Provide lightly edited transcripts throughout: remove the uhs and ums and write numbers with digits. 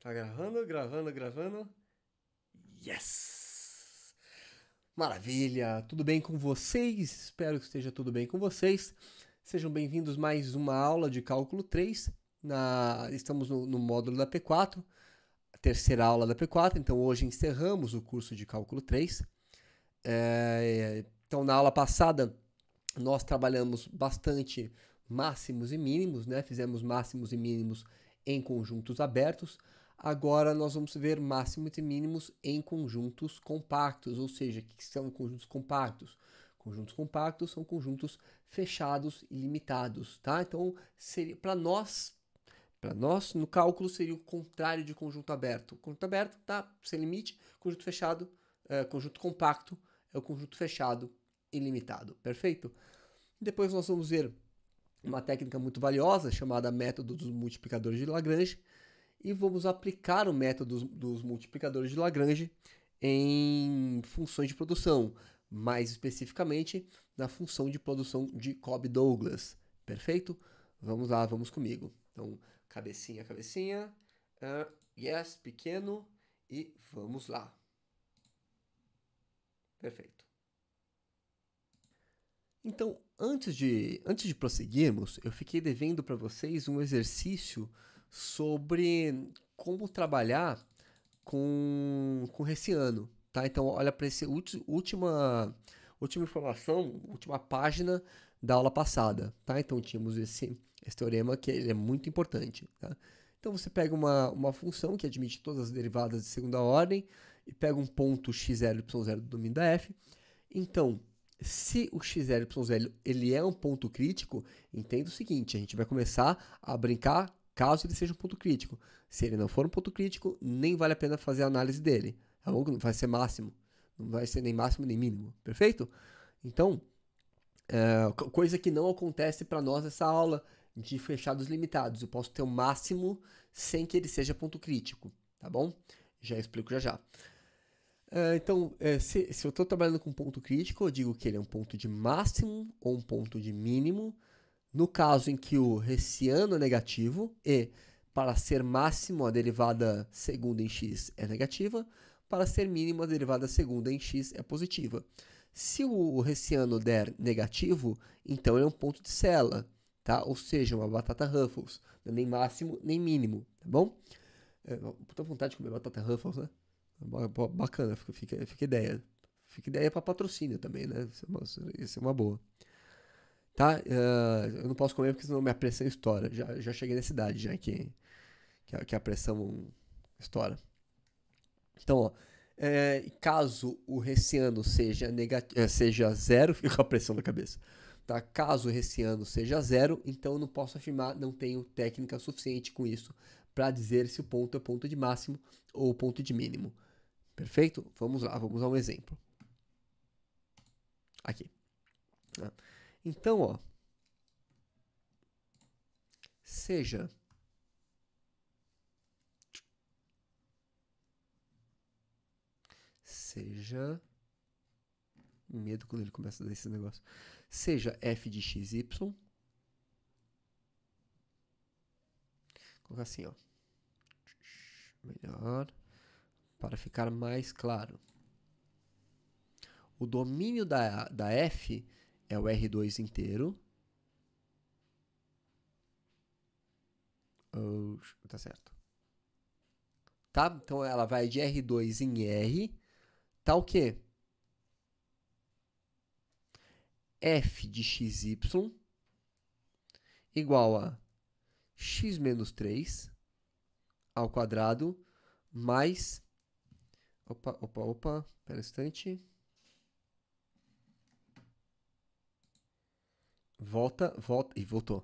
Tá gravando, gravando, gravando. Yes! Maravilha! Tudo bem com vocês? Espero que esteja tudo bem com vocês. Sejam bem-vindos a mais uma aula de cálculo 3. Estamos no módulo da P4, a terceira aula da P4, então hoje encerramos o curso de cálculo 3. Então, na aula passada, nós trabalhamos bastante máximos e mínimos, né? Fizemos máximos e mínimos em conjuntos abertos. Agora nós vamos ver máximos e mínimos em conjuntos compactos, ou seja, o que são conjuntos compactos? Conjuntos compactos são conjuntos fechados e limitados, tá? Então, para nós no cálculo seria o contrário de conjunto aberto. Conjunto aberto tá sem limite, conjunto fechado, conjunto compacto é o conjunto fechado e limitado, perfeito? Depois nós vamos ver uma técnica muito valiosa chamada método dos multiplicadores de Lagrange e vamos aplicar o método dos multiplicadores de Lagrange em funções de produção, mais especificamente na função de produção de Cobb-Douglas. Perfeito? Vamos lá, vamos comigo. Então, cabecinha, cabecinha, yes, pequeno e vamos lá. Perfeito. Então, antes de prosseguirmos, eu fiquei devendo para vocês um exercício sobre como trabalhar com Hessiano, tá? Então, olha para essa última informação, última página da aula passada, tá? Então, tínhamos esse teorema que ele é muito importante, tá? Então, você pega uma função que admite todas as derivadas de segunda ordem e pega um ponto x0, y0 do domínio da f. Então, se o x0, y0 ele é um ponto crítico, entenda o seguinte, a gente vai começar a brincar caso ele seja um ponto crítico. Se ele não for um ponto crítico, nem vale a pena fazer a análise dele. Tá bom? Não vai ser máximo. Não vai ser nem máximo nem mínimo. Perfeito? Então, coisa que não acontece para nós nessa aula de fechados limitados. Eu posso ter um máximo sem que ele seja ponto crítico. Tá bom? Já explico já já. Então, se eu estou trabalhando com ponto crítico, eu digo que ele é um ponto de máximo ou um ponto de mínimo. No caso em que o Hessiano é negativo e para ser máximo a derivada segunda em x é negativa, para ser mínimo a derivada segunda em x é positiva. Se o Hessiano der negativo, então ele é um ponto de Sela, tá? Ou seja, uma batata Ruffles, nem máximo nem mínimo, tá bom? Puta vontade de comer batata Ruffles, né? Bacana, fica ideia. Fica ideia para patrocínio também, né? Isso é uma boa. Tá? Eu não posso comer porque senão minha pressão estoura. Já cheguei nessa idade, já que a pressão estoura. Então, ó, caso o Hessiano seja zero, fica com a pressão na cabeça. Tá? Caso o Hessiano seja zero, então eu não posso afirmar, não tenho técnica suficiente com isso para dizer se o ponto é ponto de máximo ou ponto de mínimo. Perfeito? Vamos lá, vamos a um exemplo. Aqui. Então, ó, seja medo quando ele começa a dar esse negócio. Seja f de xy. Vou colocar assim, ó. Melhor. Para ficar mais claro. O domínio da f é o R2 inteiro. Tá certo. Tá? Então ela vai de R2 em R. Tá o quê? F de xy igual a x menos 3 ao quadrado mais... Opa, pera um instante. Volta, e voltou.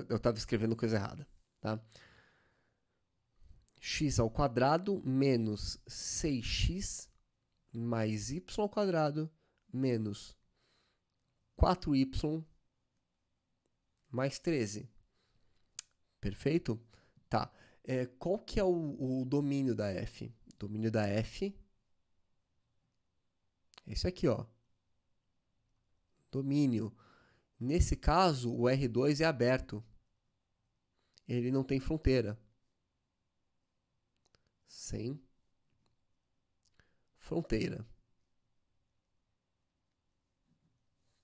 Eu estava escrevendo coisa errada, tá? X ao quadrado menos 6x mais y ao quadrado menos 4y mais 13. Perfeito? Tá. Qual que é o domínio da f? O domínio da f é esse aqui, ó. Domínio. Nesse caso, o R2 é aberto. Ele não tem fronteira. sem fronteira.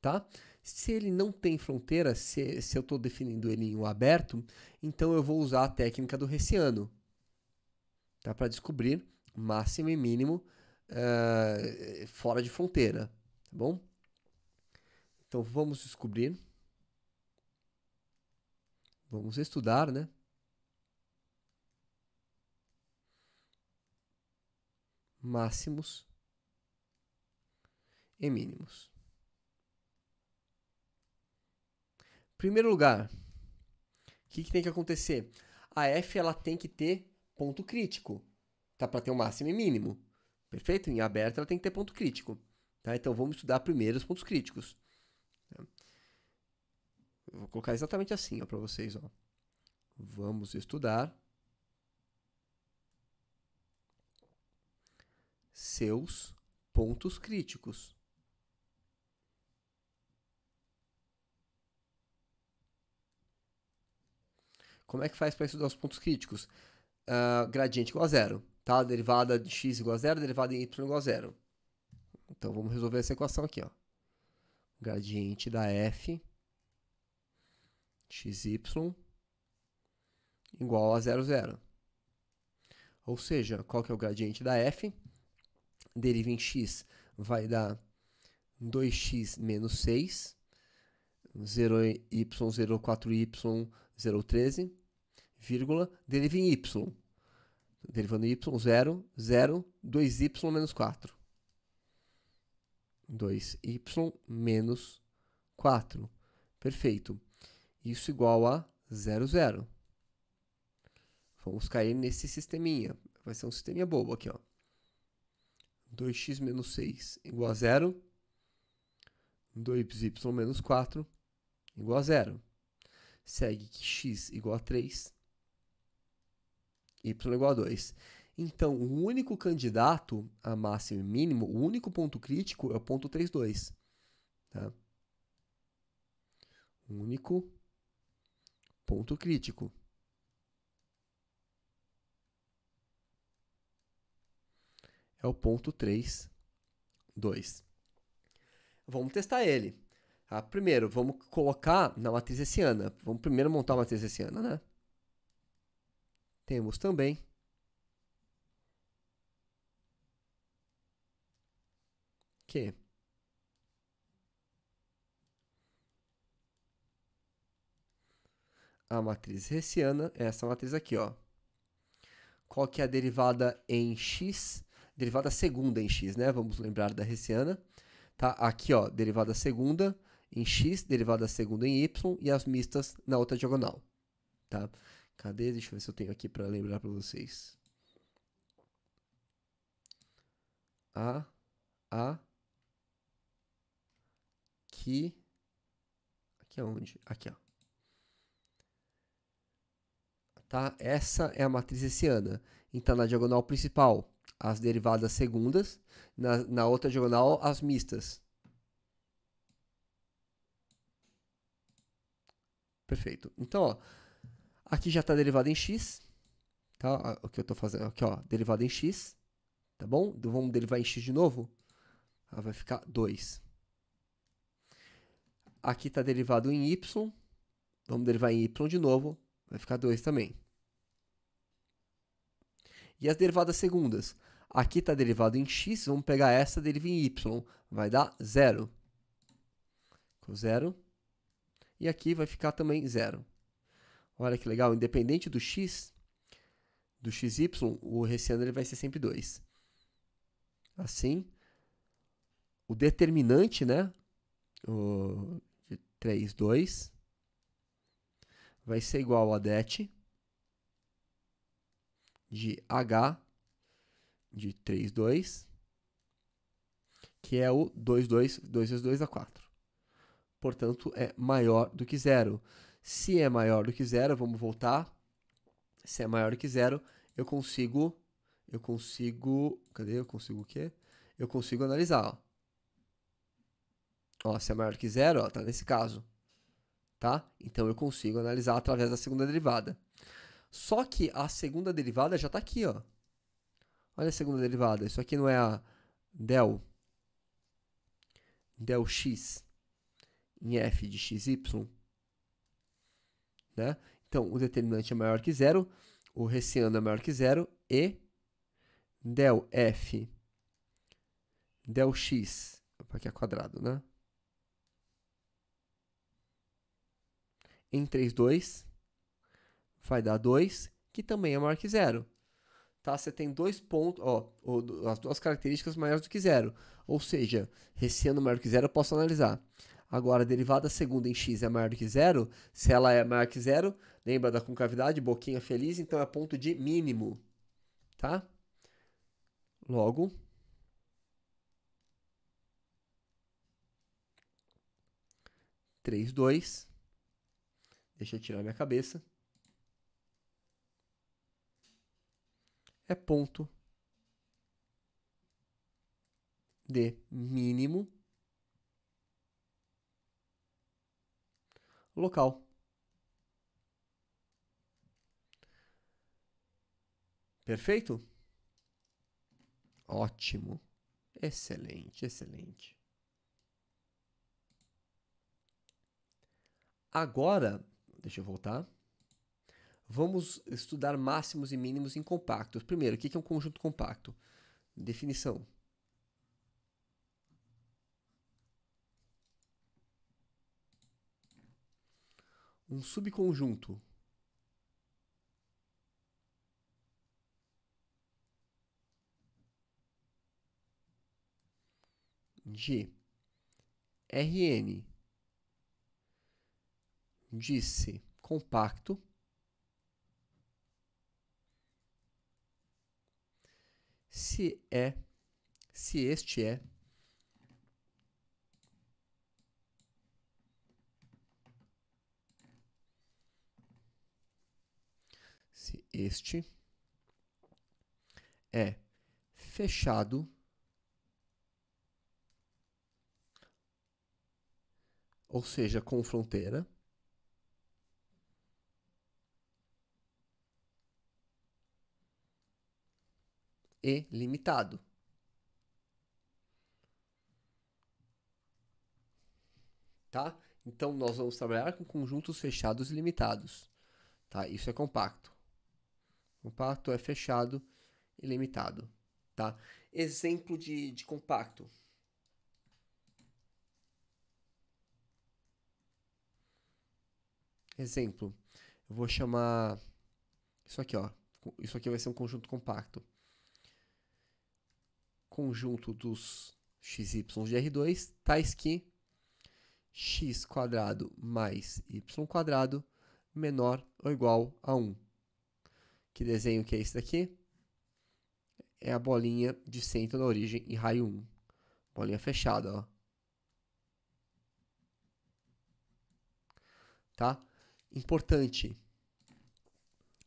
Tá? Se ele não tem fronteira, se eu estou definindo ele em um aberto, então eu vou usar a técnica do Hessiano, tá? Para descobrir máximo e mínimo fora de fronteira, tá bom? Então vamos descobrir, vamos estudar, né? Máximos e mínimos. Primeiro lugar, o que tem que acontecer? A f ela tem que ter ponto crítico, tá? Para ter o máximo e mínimo. Perfeito? Em aberto ela tem que ter ponto crítico. Tá? Então vamos estudar primeiro os pontos críticos. Eu vou colocar exatamente assim para vocês. Ó. Vamos estudar seus pontos críticos. Como é que faz para estudar os pontos críticos? Gradiente igual a zero. Tá? Derivada de x igual a zero, derivada de y igual a zero. Então vamos resolver essa equação aqui. Ó. Gradiente da f xy igual a 0, 0. Ou seja, qual que é o gradiente da f? Deriva em x vai dar 2x menos 6, 0y, 0,4y, 0,13, vírgula, deriva em y. Derivando em y, 0, 0, 2y menos 4. 2y menos 4. Perfeito. Isso igual a 0, 0. Vamos cair nesse sisteminha. Vai ser um sisteminha bobo aqui, ó. 2x menos 6 igual a 0. 2y menos 4 igual a 0. Segue que x igual a 3. Y igual a 2. Então, o único candidato a máximo e mínimo, o único ponto crítico é o ponto 3, 2. Tá? O único ponto crítico. É o ponto 3, 2. Vamos testar ele. Tá? Primeiro, vamos colocar na matriz hessiana. Vamos primeiro montar a matriz hessiana, né? Temos também que a matriz hessiana é essa matriz aqui, ó. Qual que é a derivada em x? Derivada segunda em x, né? Vamos lembrar da hessiana. Tá? Aqui, ó, derivada segunda em x, derivada segunda em y e as mistas na outra diagonal. Tá? Cadê? Deixa eu ver se eu tenho aqui para lembrar para vocês. Aqui aonde? Aqui, ó. Tá? Essa é a matriz hessiana. Então, na diagonal principal, as derivadas segundas, na outra diagonal, as mistas. Perfeito. Então, ó, aqui já está derivada em x. Tá? O que eu estou fazendo aqui, ó, derivada em x. Tá bom? Então, vamos derivar em x de novo. Vai ficar 2. Aqui está derivado em y. Vamos derivar em y de novo. Vai ficar 2 também. E as derivadas segundas? Aqui está derivado em x, vamos pegar essa, deriva em y. Vai dar 0. Ficou 0. E aqui vai ficar também 0. Olha que legal, independente do x, do xy, o hessiano ele vai ser sempre 2. Assim, o determinante, né, de 3, 2, vai ser igual a det de h de 3, 2, que é o 2, 2, 2 vezes 2 dá 4. Portanto, é maior do que 0. Se é maior do que 0, vamos voltar. Se é maior do que 0, eu consigo, cadê? Eu consigo o quê? Eu consigo analisar, ó. Ó, se é maior do que 0, ó, tá nesse caso. Tá? Então, eu consigo analisar através da segunda derivada. Só que a segunda derivada já está aqui, ó. Olha a segunda derivada. Isso aqui não é a del x em f de xy, né? Então, o determinante é maior que zero, o hessiano é maior que zero e del f del x, aqui é quadrado, né? Em 3, 2, vai dar 2, que também é maior que zero. Tá? Você tem dois pontos, ó, as duas características maiores do que zero. Ou seja, hessiano maior que zero eu posso analisar. Agora, a derivada segunda em x é maior do que zero. Se ela é maior que zero, lembra da concavidade, boquinha feliz, então é ponto de mínimo. Tá? Logo, três, 2. Deixa eu tirar minha cabeça. É ponto de mínimo local. Perfeito? Ótimo. Excelente, excelente. Agora, deixa eu voltar. Vamos estudar máximos e mínimos em compactos. Primeiro, o que é um conjunto compacto? Definição. Um subconjunto de Rn disse compacto se este é fechado, ou seja, com fronteira, e limitado. Tá? Então, nós vamos trabalhar com conjuntos fechados e limitados. Tá? Isso é compacto. Compacto é fechado e limitado. Tá? Exemplo de compacto. Exemplo. Eu vou chamar isso aqui, ó. Isso aqui vai ser um conjunto compacto. Conjunto dos xy de R2, tais que x² mais y² menor ou igual a 1. Que desenho que é esse daqui? É a bolinha de centro na origem em raio 1. Bolinha fechada, ó. Tá? Importante.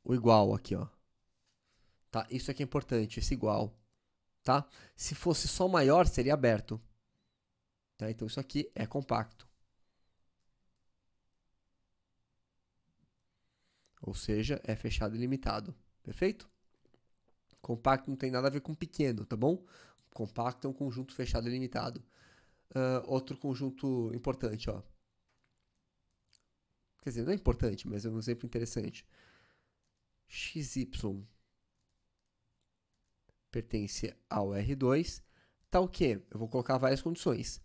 O igual aqui, ó. Tá? Isso aqui é importante, esse igual. Tá? Se fosse só maior, seria aberto. Tá? Então isso aqui é compacto. Ou seja, é fechado e limitado. Perfeito? Compacto não tem nada a ver com pequeno, tá bom? Compacto é um conjunto fechado e limitado. Outro conjunto importante, ó. Quer dizer, não é importante, mas é um exemplo interessante. XY pertence ao R2, tal que eu vou colocar várias condições.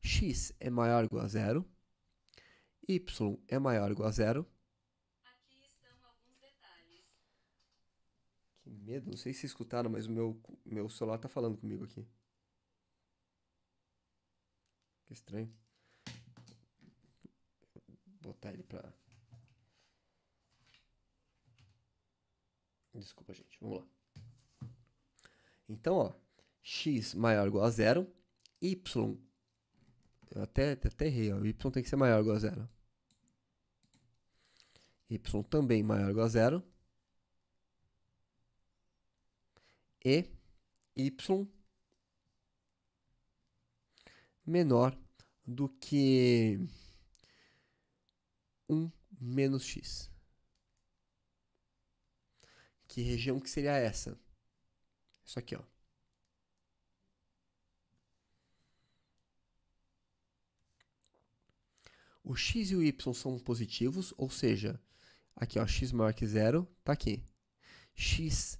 X é maior ou igual a zero, Y é maior ou igual a zero. Aqui estão alguns detalhes. Que medo, não sei se escutaram, mas o meu celular tá falando comigo aqui. Que estranho. Vou botar ele pra... Desculpa, gente. Vamos lá. Então, ó, x maior ou igual a zero, y, eu até errei, ó, y tem que ser maior ou igual a zero. Y também maior ou igual a zero. E y menor do que 1 menos x. Que região que seria essa? Isso aqui, ó. O x e o y são positivos, ou seja, aqui, ó, x maior que zero, tá aqui. X,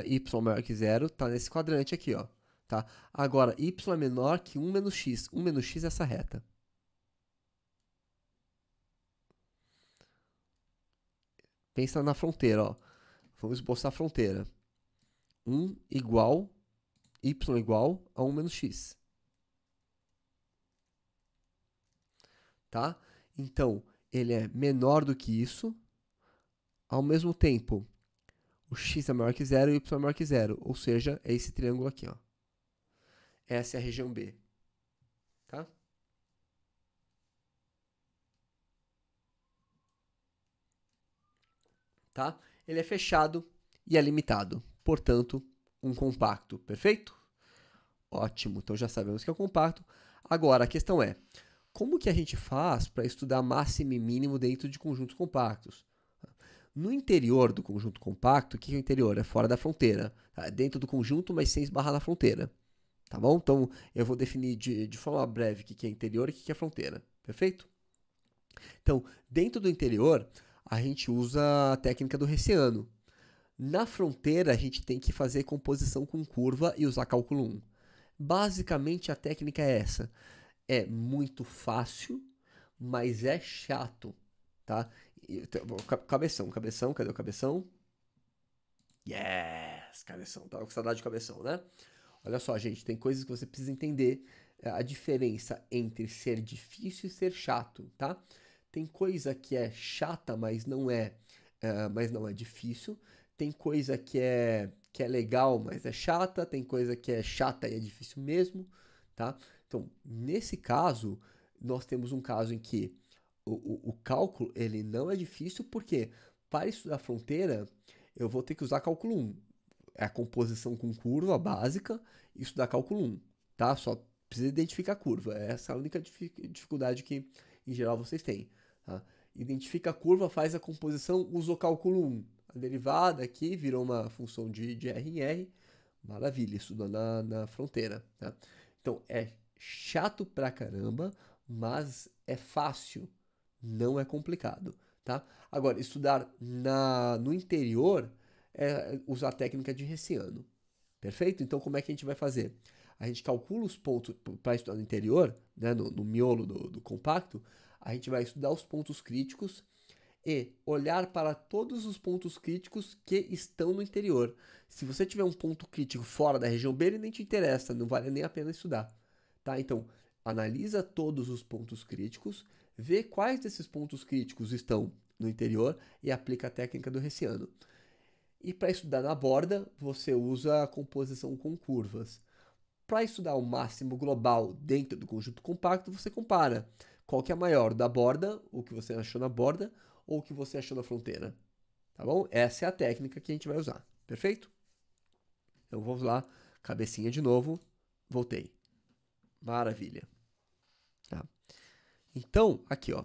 y maior que zero, tá nesse quadrante aqui, ó. Tá? Agora, y é menor que 1 menos x. 1 menos x é essa reta. Pensa na fronteira, ó. Vamos esboçar a fronteira. 1 igual, y igual a 1 menos x. Tá? Então, ele é menor do que isso. Ao mesmo tempo, o x é maior que zero e o y é maior que zero. Ou seja, é esse triângulo aqui, ó. Essa é a região B. Tá? Tá? Ele é fechado e é limitado. Portanto, um compacto. Perfeito? Ótimo. Então já sabemos que é um compacto. Agora, a questão é, como que a gente faz para estudar máximo e mínimo dentro de conjuntos compactos? No interior do conjunto compacto, o que é o interior? É fora da fronteira. Tá? Dentro do conjunto, mas sem esbarrar na fronteira. Tá bom? Então, eu vou definir de forma breve o que é interior e o que é fronteira. Perfeito? Então, dentro do interior, a gente usa a técnica do Hessiano. Na fronteira, a gente tem que fazer composição com curva e usar cálculo 1. Basicamente, a técnica é essa. É muito fácil, mas é chato, tá? Cabeção, cadê o cabeção? Yes, cabeção. Tava com saudade de cabeção, né? Olha só, gente, tem coisas que você precisa entender a diferença entre ser difícil e ser chato, tá? Tem coisa que é chata, mas não é difícil. Tem coisa que é legal, mas é chata. Tem coisa que é chata e é difícil mesmo, tá? Então, nesse caso, nós temos um caso em que o cálculo ele não é difícil, porque para estudar fronteira, eu vou ter que usar cálculo 1. É a composição com curva básica e estudar cálculo 1, tá? Só precisa identificar a curva. Essa é a única dificuldade que, em geral, vocês têm. Tá? Identifica a curva, faz a composição, usa o cálculo 1. A derivada aqui virou uma função de R em R. Maravilha, estudou na fronteira. Tá? Então, é chato pra caramba, mas é fácil, não é complicado. Tá? Agora, estudar no interior é usar a técnica de Hessiano. Perfeito? Então, como é que a gente vai fazer? A gente calcula os pontos para estudar no interior, né, no miolo do compacto, a gente vai estudar os pontos críticos e olhar para todos os pontos críticos que estão no interior. Se você tiver um ponto crítico fora da região B, ele nem te interessa, não vale nem a pena estudar. Tá? Então, analisa todos os pontos críticos, vê quais desses pontos críticos estão no interior e aplica a técnica do Hessiano. E para estudar na borda, você usa a composição com curvas. Para estudar o máximo global dentro do conjunto compacto, você compara qual que é maior, da borda, o que você achou na borda, ou o que você achou na fronteira. Tá bom? Essa é a técnica que a gente vai usar. Perfeito? Então vamos lá, cabecinha de novo. Voltei. Maravilha. Tá. Então, aqui, ó.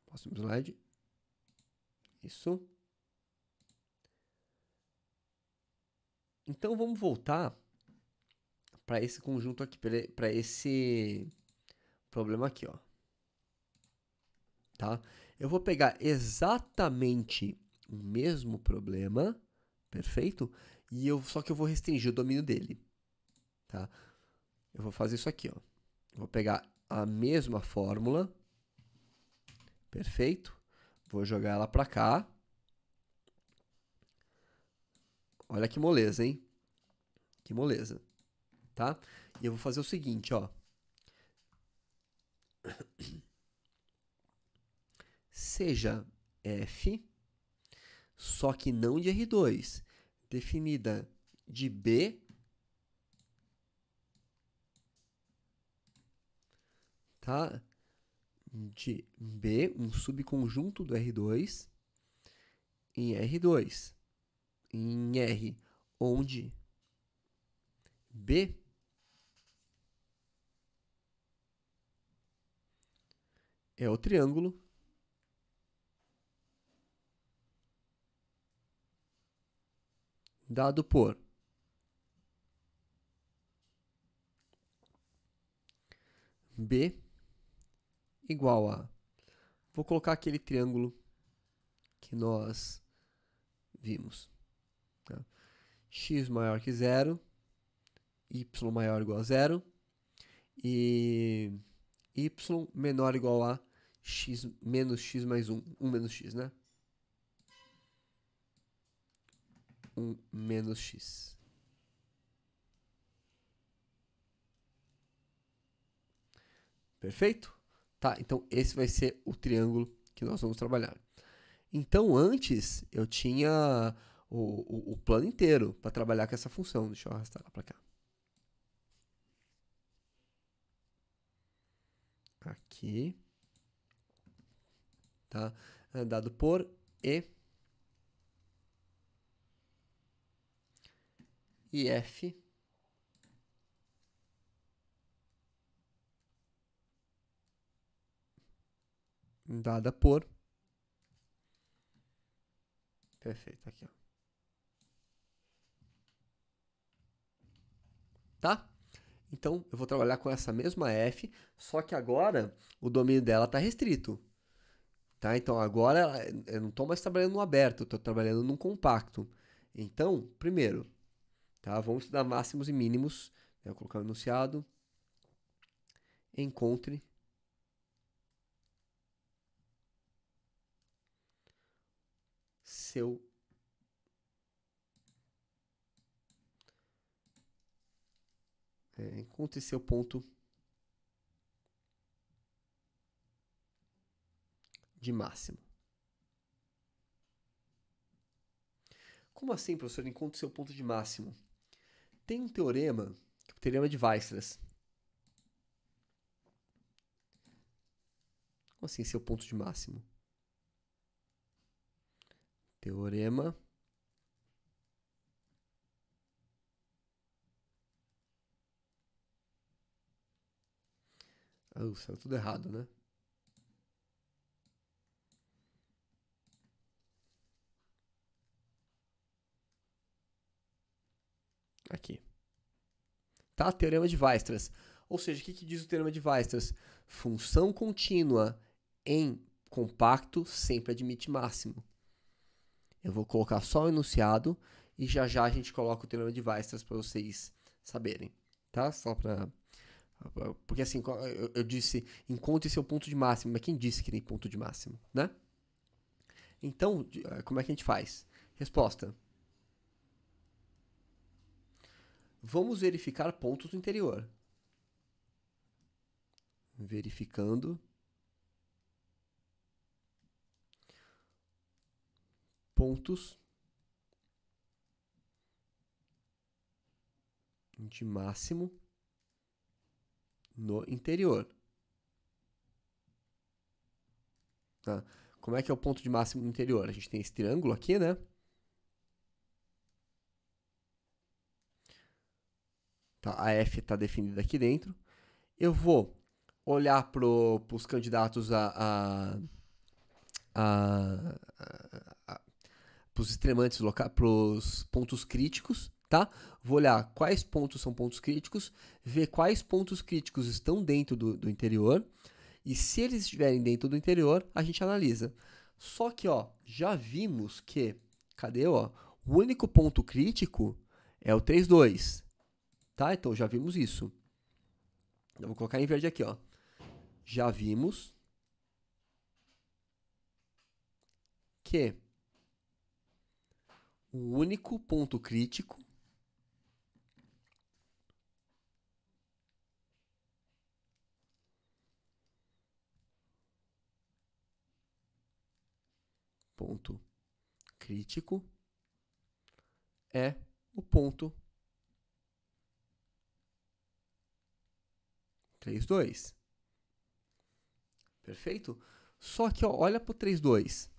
Próximo slide. Isso. Então vamos voltar para esse conjunto aqui, para esse problema aqui, ó. Tá? Eu vou pegar exatamente o mesmo problema, perfeito? Só que eu vou restringir o domínio dele, tá? Eu vou fazer isso aqui, ó. Vou pegar a mesma fórmula, perfeito? Vou jogar ela para cá. Olha que moleza, hein? Que moleza, tá? E eu vou fazer o seguinte, ó. Seja f, só que não de R2, definida de B, tá? De B, um subconjunto do R2, em R2, em R, onde B é o triângulo dado por B igual a... Vou colocar aquele triângulo que nós vimos. Tá? X maior que 0, Y maior ou igual a 0 e Y menor ou igual a X menos X mais 1. 1 menos X, né? 1 menos X. Perfeito? Tá, então esse vai ser o triângulo que nós vamos trabalhar. Então, antes, eu tinha o plano inteiro para trabalhar com essa função. Deixa eu arrastar ela para cá. Aqui. Tá? Dado por e F dada por... Perfeito, aqui, ó. Tá? Então, eu vou trabalhar com essa mesma F, só que agora o domínio dela está restrito. Tá? Então, agora eu não estou mais trabalhando no aberto, eu estou trabalhando num compacto. Então, primeiro, tá? Vamos estudar máximos e mínimos. Eu vou colocar o enunciado. Encontre seu ponto de máximo. Como assim, professor? Encontre seu ponto de máximo. Tem um teorema, que é o teorema de Weierstrass. Como assim, seu ponto de máximo? Teorema saiu tudo errado, né? Aqui. Tá? Teorema de Weierstrass. Ou seja, o que diz o teorema de Weierstrass? Função contínua em compacto sempre admite máximo. Eu vou colocar só o enunciado e já já a gente coloca o teorema de Weierstrass para vocês saberem. Tá? Só para... Porque assim, eu disse, encontre seu ponto de máximo. Mas quem disse que tem ponto de máximo, né? Então, como é que a gente faz? Resposta. Vamos verificar pontos no interior. Verificando pontos de máximo no interior. Tá? Como é que é o ponto de máximo no interior? A gente tem esse triângulo aqui, né? Tá, a F está definida aqui dentro. Eu vou olhar para os candidatos para os extremantes locais, para os pontos críticos, tá? Vou olhar quais pontos são pontos críticos, ver quais pontos críticos estão dentro do interior, e se eles estiverem dentro do interior, a gente analisa. Só que, ó, já vimos que, cadê, ó? O único ponto crítico é o 3,2, tá? Então, já vimos isso. Eu vou colocar em verde aqui, ó. Já vimos que o único ponto crítico é o ponto 3,2. Perfeito? Só que, ó, olha para o 3,2.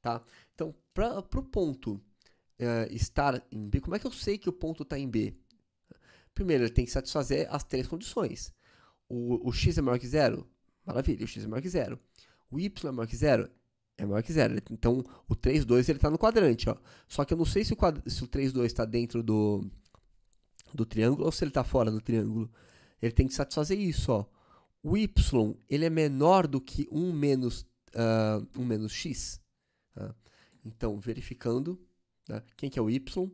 Tá? Então, para o ponto estar em B, como é que eu sei que o ponto está em B? Primeiro, ele tem que satisfazer as três condições. O x é maior que 0? Maravilha, o x é maior que 0. O y é maior que 0? É maior que zero. Então, o 3, 2 ele está no quadrante, ó. Só que eu não sei se o 3, 2 está dentro do triângulo ou se ele está fora do triângulo. Ele tem que satisfazer isso, ó. O y, ele é menor do que 1 menos, 1 menos x. Tá? Então, verificando, tá? Quem que é o y?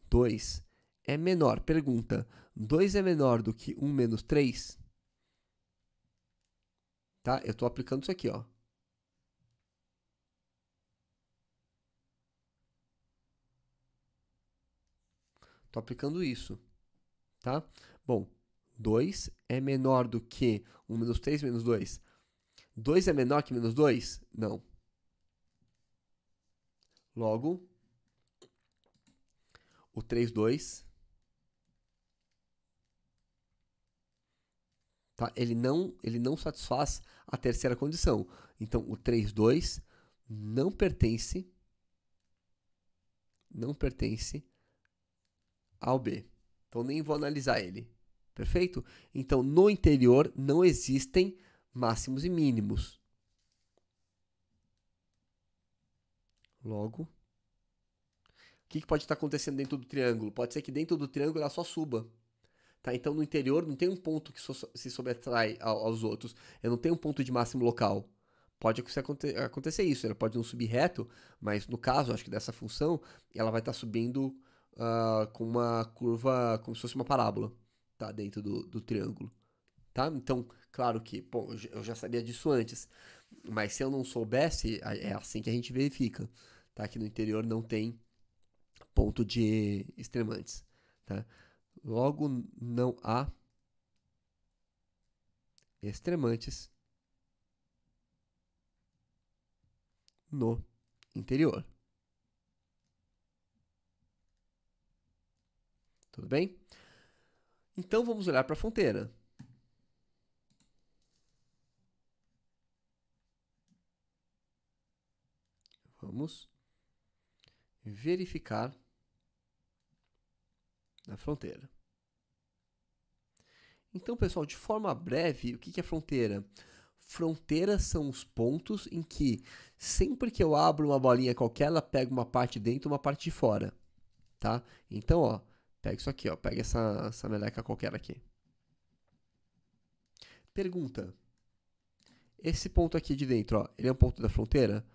2 é menor. Pergunta, 2 é menor do que 1 menos 3? Tá? Eu estou aplicando isso aqui, ó. Estou aplicando isso, tá? Bom, 2 é menor do que 1 menos 3 menos 2. 2 é menor que menos 2? Não. Logo, o 3, 2, tá? Ele não satisfaz a terceira condição. Então, o 3, 2 não pertence ao B. Então, nem vou analisar ele. Perfeito? Então, no interior não existem máximos e mínimos. Logo, o que pode estar acontecendo dentro do triângulo? Pode ser que dentro do triângulo ela só suba. Tá? Então, no interior não tem um ponto que se sobretrai aos outros. Eu não tenho um ponto de máximo local. Pode acontecer isso. Ela pode não subir reto, mas no caso, acho que dessa função, ela vai estar subindo com uma curva, como se fosse uma parábola, tá? Dentro do triângulo. Tá? Então, claro que, bom, eu já sabia disso antes, mas se eu não soubesse, é assim que a gente verifica, tá? Que no interior não tem ponto de extremantes, tá? Logo, não há extremantes no interior. Tudo bem? Então, vamos olhar para a fronteira. Vamos verificar na fronteira. Então, pessoal, de forma breve, o que é fronteira? Fronteiras são os pontos em que, sempre que eu abro uma bolinha qualquer, ela pega uma parte dentro e uma parte de fora. Tá? Então, ó, pega isso aqui, ó, pega essa meleca qualquer aqui. Pergunta. Esse ponto aqui de dentro, ó, ele é um ponto da fronteira?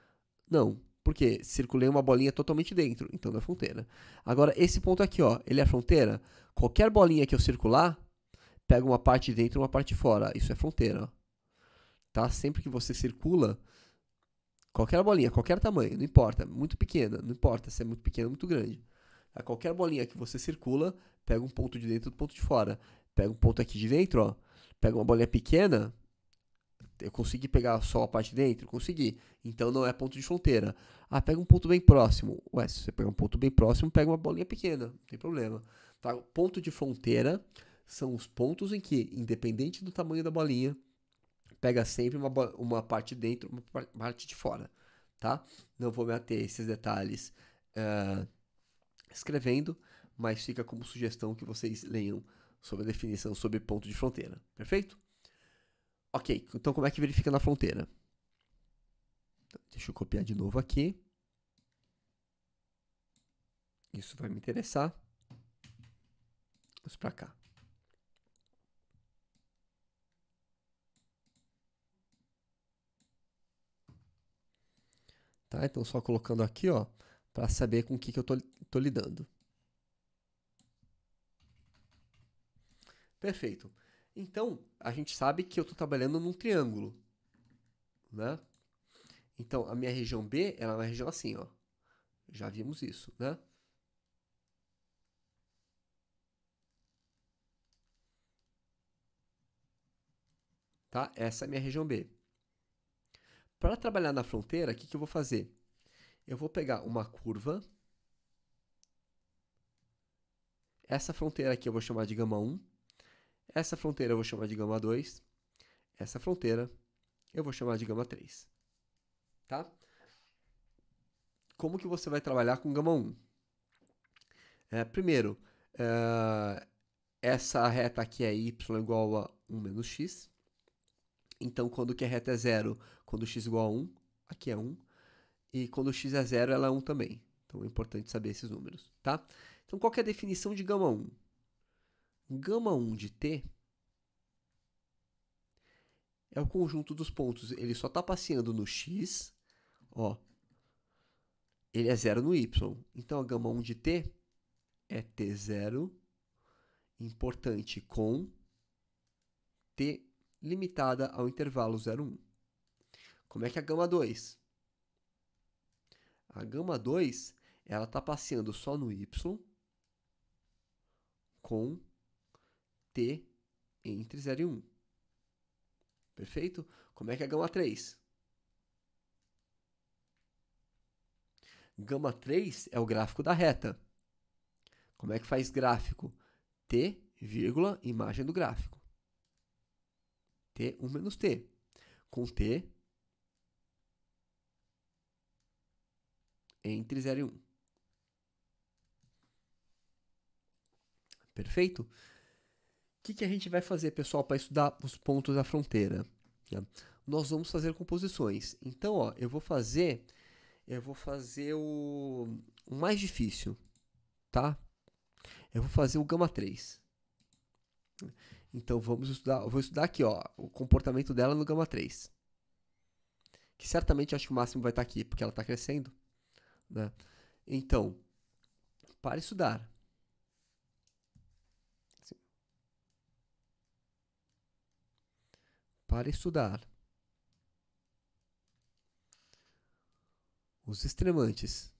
Não. Porque circulei uma bolinha totalmente dentro, então não é fronteira. Agora, esse ponto aqui, ó, ele é fronteira? Qualquer bolinha que eu circular, pega uma parte dentro e uma parte fora. Isso é fronteira. Ó. Tá? Sempre que você circula, qualquer bolinha, qualquer tamanho, não importa, muito pequena, não importa se é muito pequena ou muito grande. A qualquer bolinha que você circula, pega um ponto de dentro e um ponto de fora. Pega um ponto aqui de dentro, ó, pega uma bolinha pequena, eu consegui pegar só a parte de dentro? Consegui. Então não é ponto de fronteira. Ah, pega um ponto bem próximo. Ué, se você pegar um ponto bem próximo, pega uma bolinha pequena. Não tem problema. Tá? Ponto de fronteira são os pontos em que, independente do tamanho da bolinha, pega sempre uma parte dentro e uma parte de fora. Tá? Não vou me ater a esses detalhes escrevendo, mas fica como sugestão que vocês leiam sobre a definição sobre ponto de fronteira. Perfeito? Ok, então como é que verifica na fronteira? Deixa eu copiar de novo aqui. Isso vai me interessar. Vamos para cá. Tá? Então, só colocando aqui, ó, para saber com o que eu tô lidando. Perfeito. Então, a gente sabe que eu estou trabalhando num triângulo, né? Então, a minha região B, ela é uma região assim, ó. Já vimos isso, né? Tá? Essa é a minha região B. Para trabalhar na fronteira, o que eu vou fazer? Eu vou pegar uma curva. Essa fronteira aqui eu vou chamar de gama 1. Essa fronteira eu vou chamar de gama 2. Essa fronteira eu vou chamar de gama 3. Tá? Como que você vai trabalhar com gama 1? Primeiro, essa reta aqui é y igual a 1 menos x. Então, quando que a reta é 0? Quando x igual a 1, aqui é 1. E quando x é 0, ela é 1 também. Então é importante saber esses números, tá? Então qual que é a definição de gama 1? Gama 1 de t é o conjunto dos pontos. Ele só está passeando no x, ó. Ele é 0 no y. Então a gama 1 de t é t0 importante com t limitada ao intervalo 0, 1. Como é que é a gama 2? A gama 2, ela está passeando só no y com t entre 0 e 1. Perfeito? Como é que é a gama 3? Gama 3 é o gráfico da reta. Como é que faz gráfico? T, vírgula, imagem do gráfico. T1 menos T. Com T entre 0 e 1. Perfeito? O que a gente vai fazer, pessoal, para estudar os pontos da fronteira? Nós vamos fazer composições. Então, ó, eu vou fazer o mais difícil, tá? Eu vou fazer o gama 3. Então, eu vou estudar aqui, ó, o comportamento dela no gama 3. Que certamente acho que o máximo vai estar aqui, porque ela está crescendo, né? Então, para estudar. Para estudar os extremantes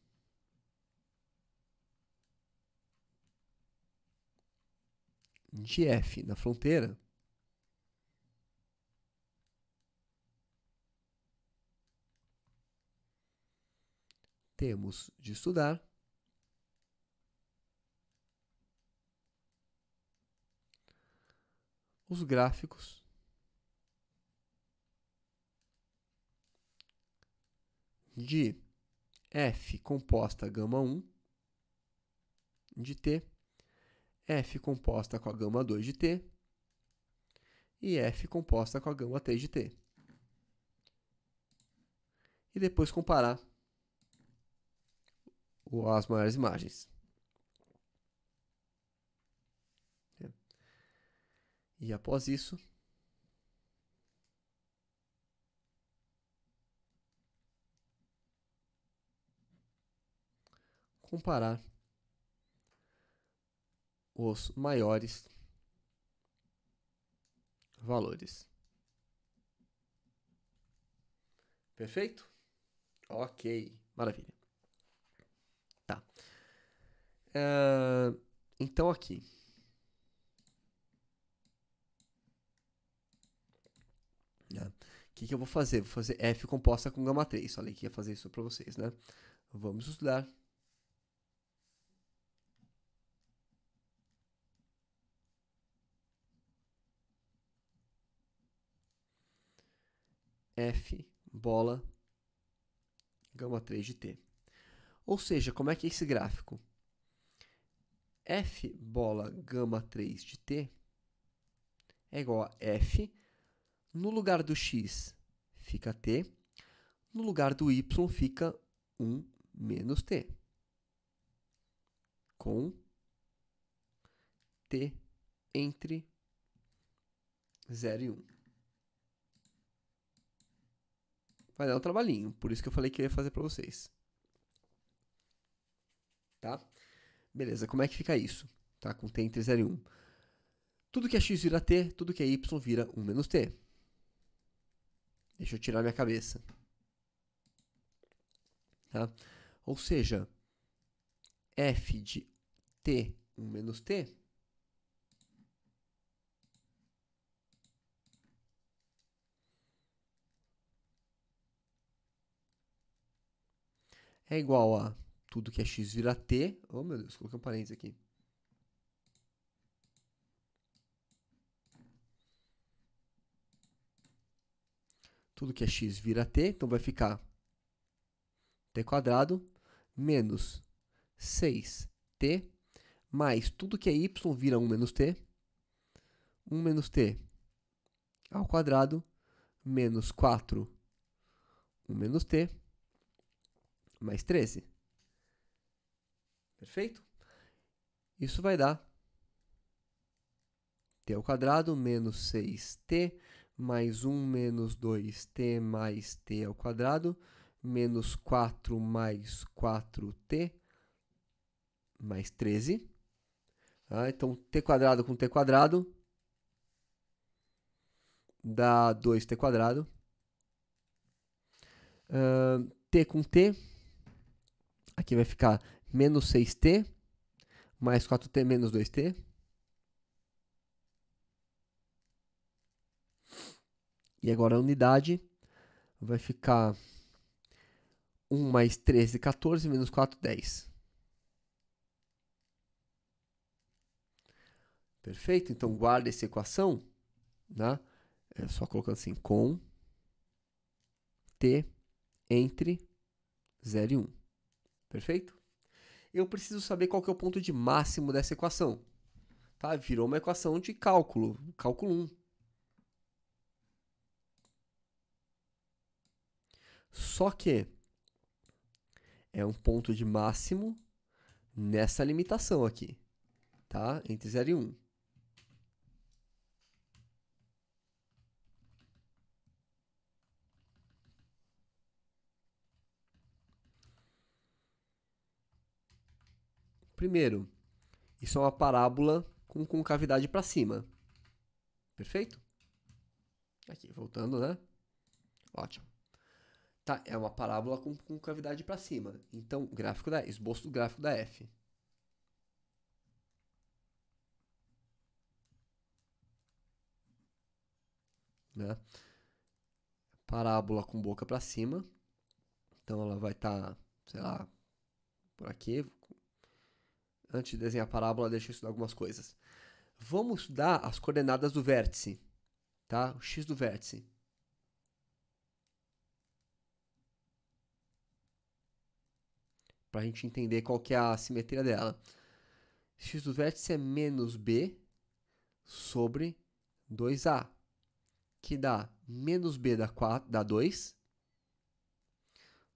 de f na fronteira, temos de estudar os gráficos de f composta gama 1 de t, f composta com a gama 2 de t e f composta com a gama 3 de t. E depois comparar as maiores imagens. E após isso, comparar os maiores valores. Perfeito? Ok, maravilha. Tá. Então aqui. O que eu vou fazer? Vou fazer f composta com gama 3. Falei que ia fazer isso para vocês, né? Vamos estudar. F bola gama 3 de t. Ou seja, como é que é esse gráfico? F bola gama 3 de t é igual a f. No lugar do x fica t. No lugar do y fica 1 menos t. Com t entre 0 e 1. Vai dar um trabalhinho, por isso que eu falei que eu ia fazer para vocês. Tá? Beleza, como é que fica isso? Tá? Com t entre 0 e 1. Tudo que é x vira t, tudo que é y vira 1 menos t. Deixa eu tirar minha cabeça. Tá? Ou seja, f de t, 1 menos t, é igual a tudo que é x vira t. Oh, meu Deus, coloquei um parênteses aqui. Tudo que é x vira t, então vai ficar t quadrado menos 6t mais tudo que é y vira 1 menos t. 1 menos t ao quadrado menos 4, 1 menos t, mais 13. Perfeito? Isso vai dar t ao quadrado menos 6t mais 1 menos 2t mais t ao quadrado menos 4 mais 4t mais 13. Tá? Então, t quadrado com t quadrado dá 2t quadrado. T com t, aqui vai ficar menos 6t mais 4t menos 2t. E agora a unidade vai ficar 1 mais 13, 14, menos 4, 10. Perfeito? Então, guarda essa equação, né? É só colocando assim, com t entre 0 e 1. Perfeito? Eu preciso saber qual que é o ponto de máximo dessa equação. Tá? Virou uma equação de cálculo, cálculo 1. Só que é um ponto de máximo nessa limitação aqui, tá? Entre 0 e 1. Primeiro, isso é uma parábola com concavidade para cima. Perfeito? Aqui, voltando, né? Ótimo. Tá, é uma parábola com concavidade para cima. Então, gráfico da esboço do gráfico da f. Né? Parábola com boca para cima. Então, ela vai estar, sei lá, por aqui. Antes de desenhar a parábola, deixa eu estudar algumas coisas. Vamos estudar as coordenadas do vértice, tá? O x do vértice. Para a gente entender qual que é a simetria dela. X do vértice é menos b sobre 2a, que dá menos b dá 2,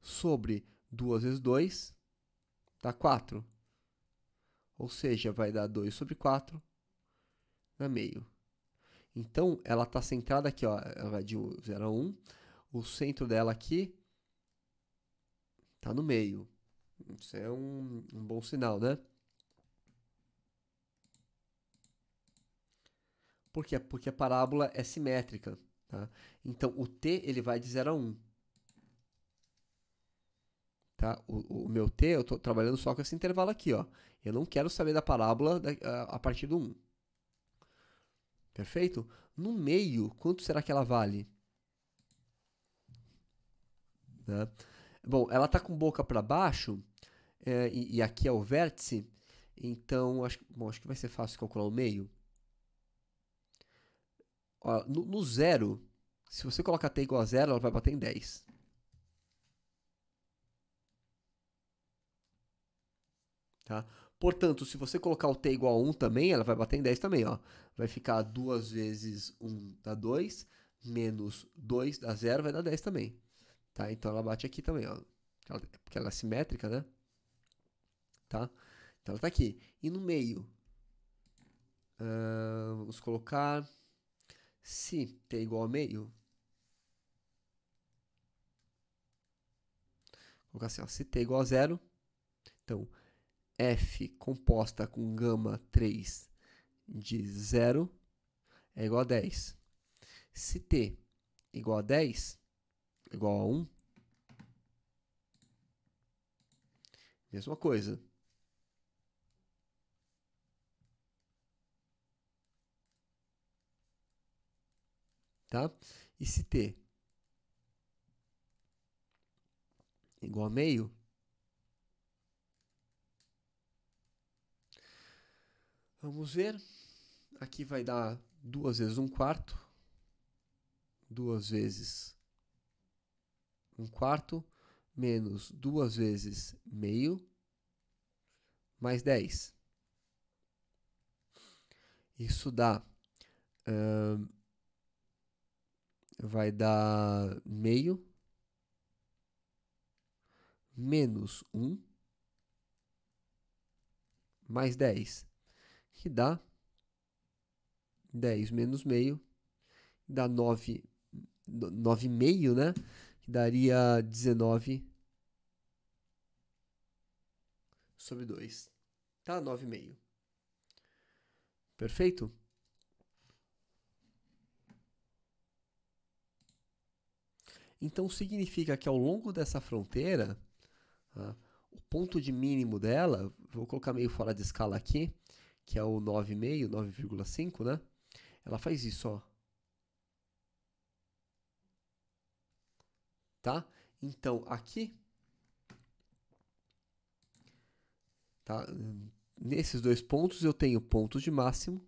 sobre 2 vezes 2 dá 4. Ou seja, vai dar 2 sobre 4 na meio. Então, ela está centrada aqui, ó, ela vai de 0 a 1. O centro dela aqui está no meio. Isso é um bom sinal, né? Por quê? Porque a parábola é simétrica. Tá? Então, o t ele vai de 0 a 1. Tá? O meu t, eu estou trabalhando só com esse intervalo aqui. Ó. Eu não quero saber da parábola a partir do 1. Perfeito? No meio, quanto será que ela vale? Né? Bom, ela está com boca para baixo, e aqui é o vértice, então acho que vai ser fácil calcular o meio. Ó, no zero, se você colocar t igual a zero, ela vai bater em 10. Tá? Portanto, se você colocar o t igual a 1 também, ela vai bater em 10 também. Ó. Vai ficar 2 vezes 1 dá 2, menos 2 dá 0, vai dar 10 também. Tá? Então ela bate aqui também, ó. Porque ela é simétrica, né? Tá? Então ela está aqui. E no meio, vamos colocar, se t igual a meio, vou colocar assim, ó, se t igual a 0, então f composta com gama 3 de 0 é igual a 10. Se t igual a 10, igual a 1, mesma coisa. Tá? E se t igual a meio, vamos ver. Aqui vai dar 2 vezes 1 quarto, 2 vezes 1 quarto, menos 2 vezes meio, mais 10. Isso dá, vai dar meio menos 1 mais 10, que dá 10 menos meio, dá 9,5, né? Que daria 19 sobre 2. Tá? 9,5. Perfeito? Então significa que ao longo dessa fronteira, tá, o ponto de mínimo dela, vou colocar meio fora de escala aqui, que é o 9,5, 9,5, né? Ela faz isso, ó. Tá? Então aqui, tá? Nesses dois pontos eu tenho pontos de máximo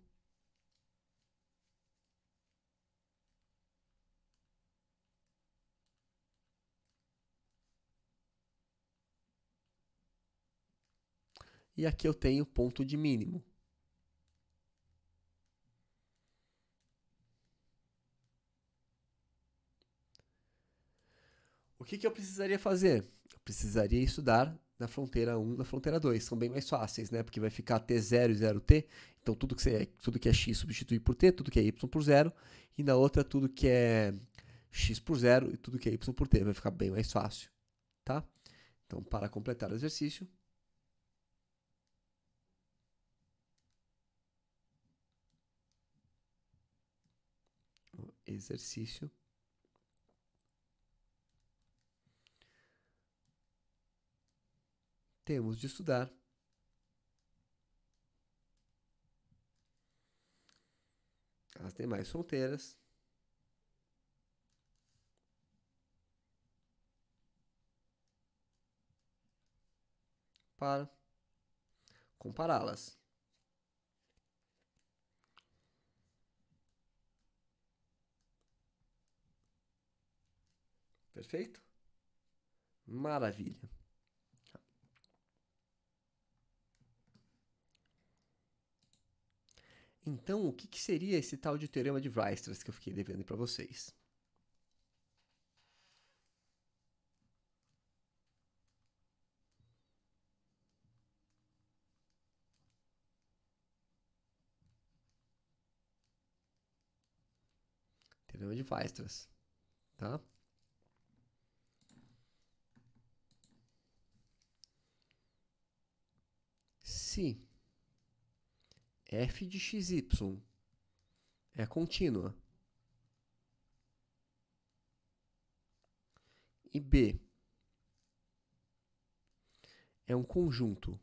e aqui eu tenho ponto de mínimo. O que eu precisaria fazer? Eu precisaria estudar na fronteira 1 e na fronteira 2. São bem mais fáceis, né? Porque vai ficar t0 e 0t. Então, tudo que é x substituir por t, tudo que é y por 0. E na outra, tudo que é x por 0 e tudo que é y por t. Vai ficar bem mais fácil, tá? Então, para completar o exercício, temos de estudar as demais fronteiras para compará-las. Perfeito? Maravilha. Então, o que seria esse tal de teorema de Weierstrass que eu fiquei devendo para vocês? Teorema de Weierstrass, tá? Se f de xy é contínua e b é um conjunto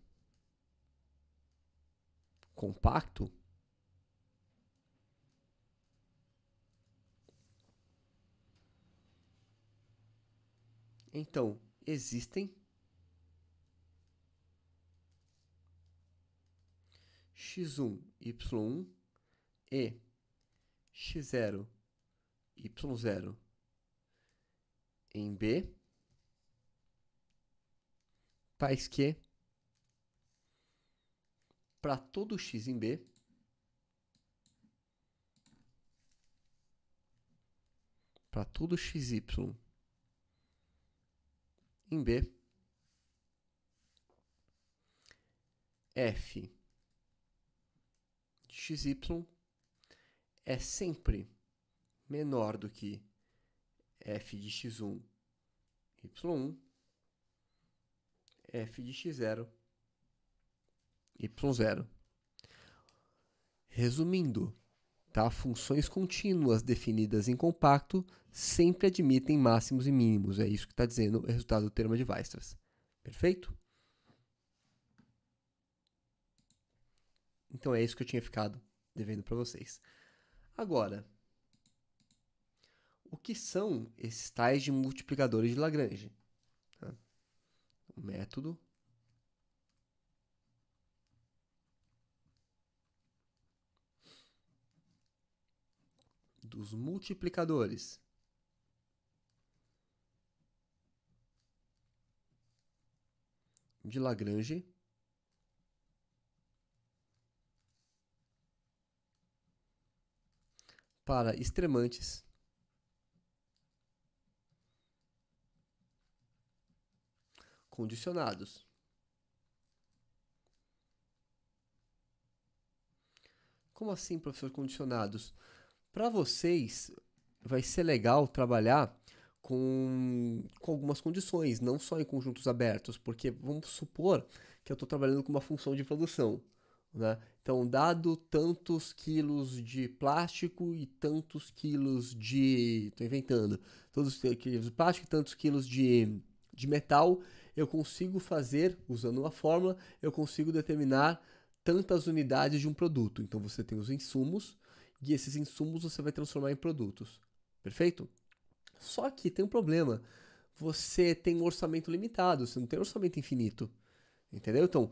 compacto, então existem x1, y1 e x0, y0 em B, tais que para todo x em B, para todo xy em B, f de xy é sempre menor do que f de x1, y1, f de x0, y0. Resumindo, tá? Funções contínuas definidas em compacto sempre admitem máximos e mínimos. É isso que está dizendo o resultado do teorema de Weierstrass. Perfeito? Então é isso que eu tinha ficado devendo para vocês. Agora, o que são esses tais de multiplicadores de Lagrange? Tá? O método dos multiplicadores de Lagrange para extremantes condicionados. Como assim, professor, condicionados? Para vocês, vai ser legal trabalhar com algumas condições, não só em conjuntos abertos, porque vamos supor que eu estou trabalhando com uma função de produção, né? Então, dado tantos quilos de plástico e tantos quilos de... Estou inventando. Tantos quilos de plástico e tantos quilos de metal, eu consigo fazer, usando uma fórmula, eu consigo determinar tantas unidades de um produto. Então, você tem os insumos, e esses insumos você vai transformar em produtos. Perfeito? Só que tem um problema. Você tem um orçamento limitado, você não tem orçamento infinito. Entendeu? Então,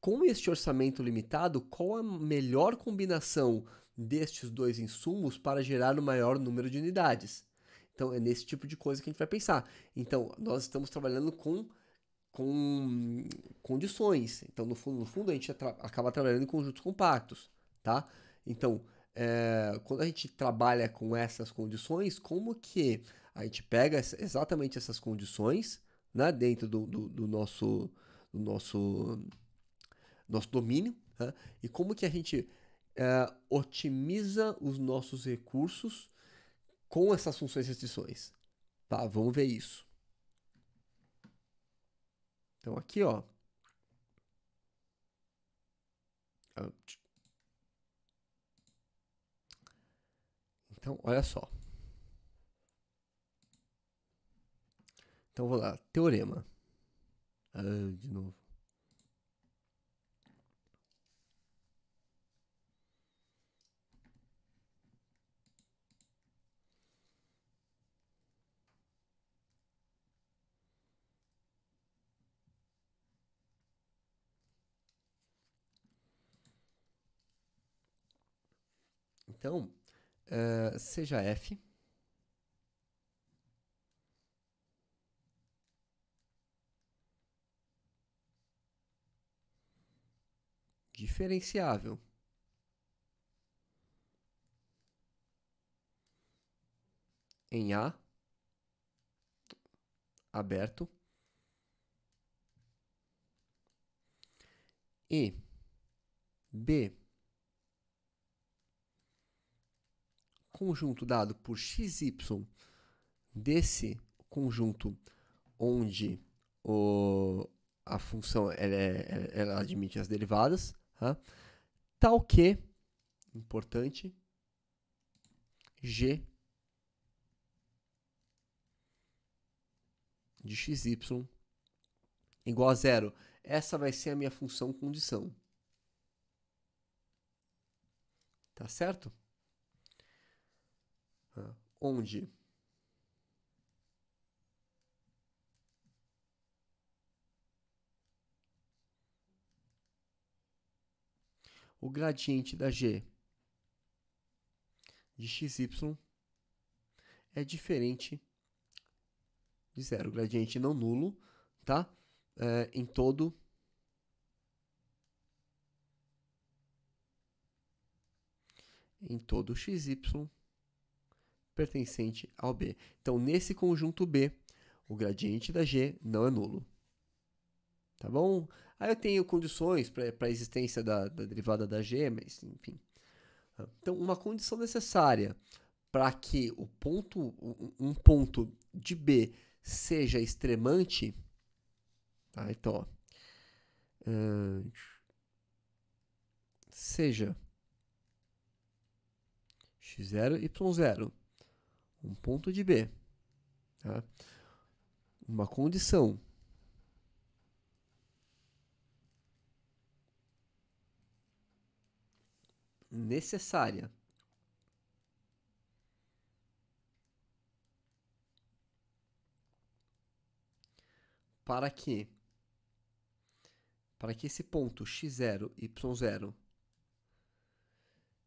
com este orçamento limitado, qual a melhor combinação destes dois insumos para gerar o maior número de unidades? Então, é nesse tipo de coisa que a gente vai pensar. Então, nós estamos trabalhando com condições. Então, no fundo a gente acaba trabalhando em conjuntos compactos, tá? Então, quando a gente trabalha com essas condições, como que a gente pega exatamente essas condições, né, dentro do nosso domínio, né, e como que a gente otimiza os nossos recursos com essas funções e restrições. Tá, vamos ver isso. Então, aqui, ó. Então, olha só. Então, vou lá. Teorema. De novo. Então, seja F diferenciável em A aberto e B conjunto dado por xy desse conjunto onde a função ela admite as derivadas, tá? Tal que, importante, g de xy igual a zero. Essa vai ser a minha função condição. Tá certo? Onde o gradiente da g de xy é diferente de zero. O gradiente não nulo, tá? Em todo xy pertencente ao B. Então, nesse conjunto B, o gradiente da g não é nulo. Tá bom? Aí eu tenho condições para a existência da derivada da g, mas enfim. Então, uma condição necessária para que um ponto de B seja extremante, tá? Então, seja x0, y0, um ponto de B, tá? Uma condição necessária para que esse ponto x0, y0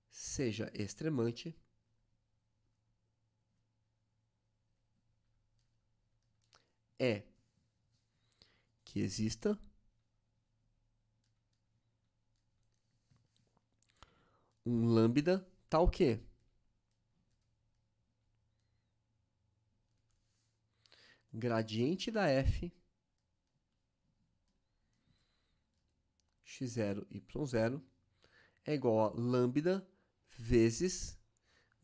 seja extremante é que exista um lambda tal que gradiente da f x0, y0 é igual a lambda vezes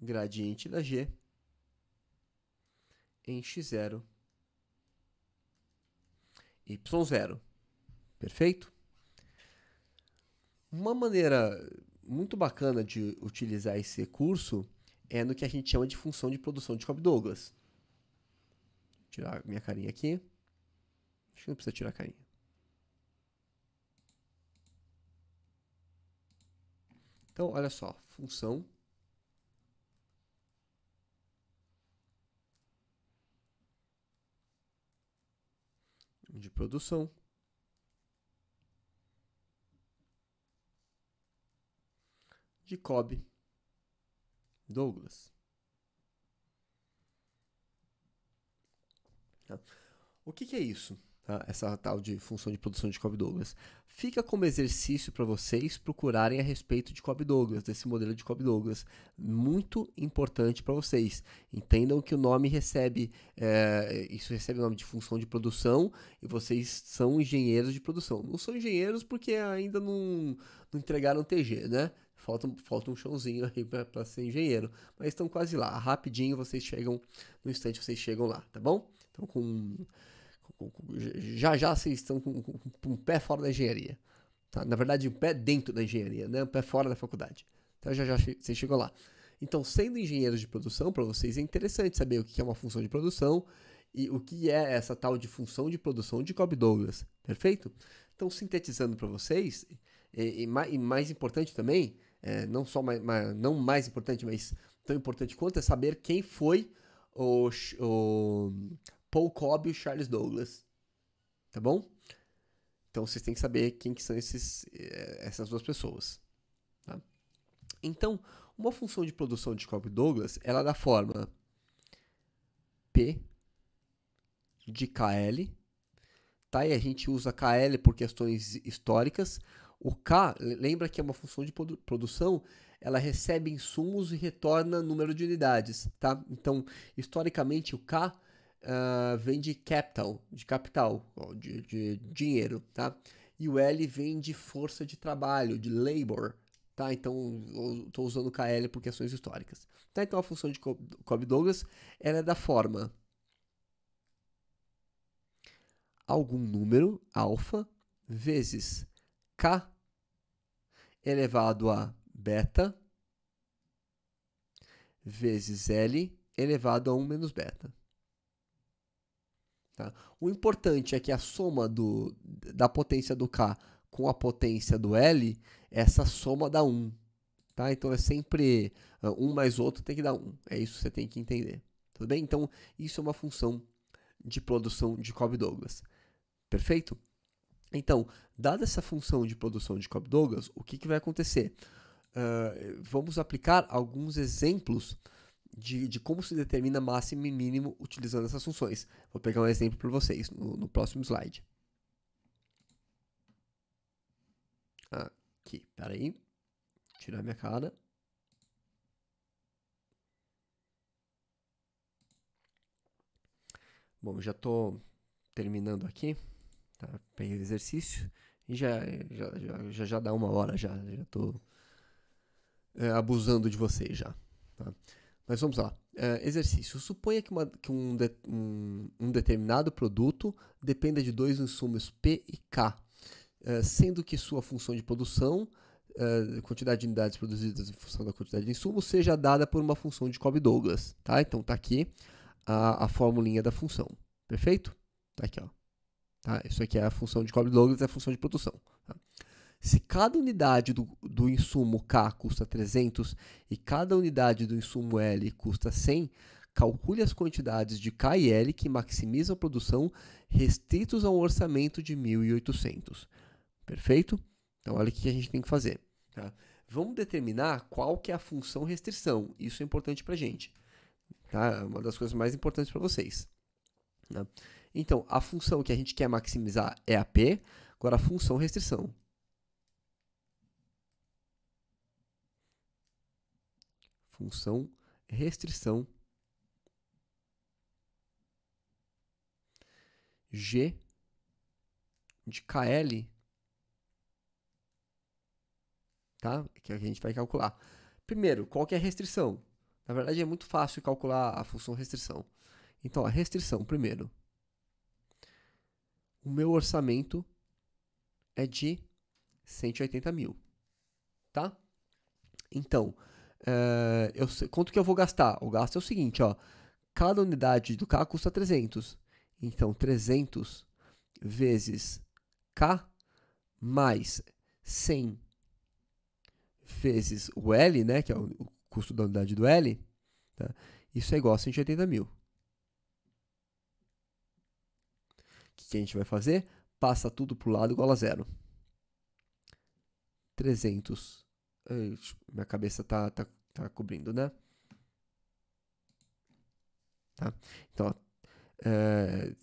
gradiente da g em x0, y0. Perfeito? Uma maneira muito bacana de utilizar esse recurso é no que a gente chama de função de produção de Cobb-Douglas. Vou tirar minha carinha aqui. Acho que não precisa tirar a carinha. Então, olha só, função de produção de Cobb-Douglas. Tá? O que é isso? Tá? Essa tal de função de produção de Cobb-Douglas. Fica como exercício para vocês procurarem a respeito de Cobb-Douglas, desse modelo de Cobb-Douglas. Muito importante para vocês. Entendam que o nome recebe, isso recebe o nome de função de produção e vocês são engenheiros de produção. Não são engenheiros porque ainda não entregaram TG, né? Falta um chãozinho aí para ser engenheiro. Mas estão quase lá. Rapidinho vocês chegam, no instante vocês chegam lá, tá bom? Então, já vocês estão com um pé fora da engenharia. Tá? Na verdade, um pé dentro da engenharia, né? Um pé fora da faculdade. Então, já vocês chegam lá. Então, sendo engenheiros de produção, para vocês é interessante saber o que é uma função de produção e o que é essa tal de função de produção de Cobb-Douglas. Perfeito? Então, sintetizando para vocês, e mais importante também, não mais importante, mas tão importante quanto é saber quem foi o Paul Cobb e o Charles Douglas. Tá bom? Então vocês têm que saber quem que são essas duas pessoas. Tá? Então, uma função de produção de Cobb-Douglas, ela é da forma P de KL, tá? E a gente usa KL por questões históricas. O K, lembra que é uma função de produção, ela recebe insumos e retorna número de unidades, tá? Então, historicamente, o K vem de capital, de dinheiro, tá? E o L vem de força de trabalho, de labor, tá? Então, eu estou usando o KL por questões históricas. Tá? Então, a função de Cobb-Douglas, ela é da forma algum número, alfa, vezes K elevado a beta, vezes L elevado a 1 menos beta. Tá? O importante é que a soma da potência do K com a potência do L, essa soma dá 1. Tá? Então é sempre um mais outro tem que dar 1. É isso que você tem que entender. Tudo bem? Então isso é uma função de produção de Cobb-Douglas. Perfeito? Então, dada essa função de produção de Cobb-Douglas, o que vai acontecer? Vamos aplicar alguns exemplos de como se determina máximo e mínimo utilizando essas funções. Vou pegar um exemplo para vocês no próximo slide. Aqui, peraí. Tirar minha cara. Bom, já estou terminando aqui. Tá? Peguei o exercício. E já dá 1 hora, já estou abusando de vocês já. Tá? Mas vamos lá. Exercício. Suponha que um determinado produto dependa de dois insumos P e K, sendo que sua função de produção, quantidade de unidades produzidas em função da quantidade de insumos, seja dada por uma função de Cobb-Douglas. Tá? Então está aqui a formulinha da função. Perfeito? Está aqui, ó. Tá? Isso aqui é a função de Cobb-Douglas, é a função de produção. Tá? Se cada unidade do insumo K custa 300 e cada unidade do insumo L custa 100, calcule as quantidades de K e L que maximizam a produção restritos a um orçamento de 1.800. Perfeito? Então, olha o que a gente tem que fazer. Tá? Vamos determinar qual que é a função restrição. Isso é importante para a gente. Tá? Uma das coisas mais importantes para vocês. Tá? Então, a função que a gente quer maximizar é a P. Agora, a função restrição. Função restrição G de KL tá? Que a gente vai calcular. Primeiro, qual que é a restrição? Na verdade, é muito fácil calcular a função restrição. Então, a restrição, primeiro. O meu orçamento é de 180 mil, tá? Então, quanto que eu vou gastar? O gasto é o seguinte, ó. Cada unidade do K custa 300. Então, 300 vezes K mais 100 vezes o L, né, que é o custo da unidade do L, tá? Isso é igual a 180 mil. O que a gente vai fazer? Passa tudo para o lado igual a zero. 300. Minha cabeça tá cobrindo, né? Tá? Então, ó,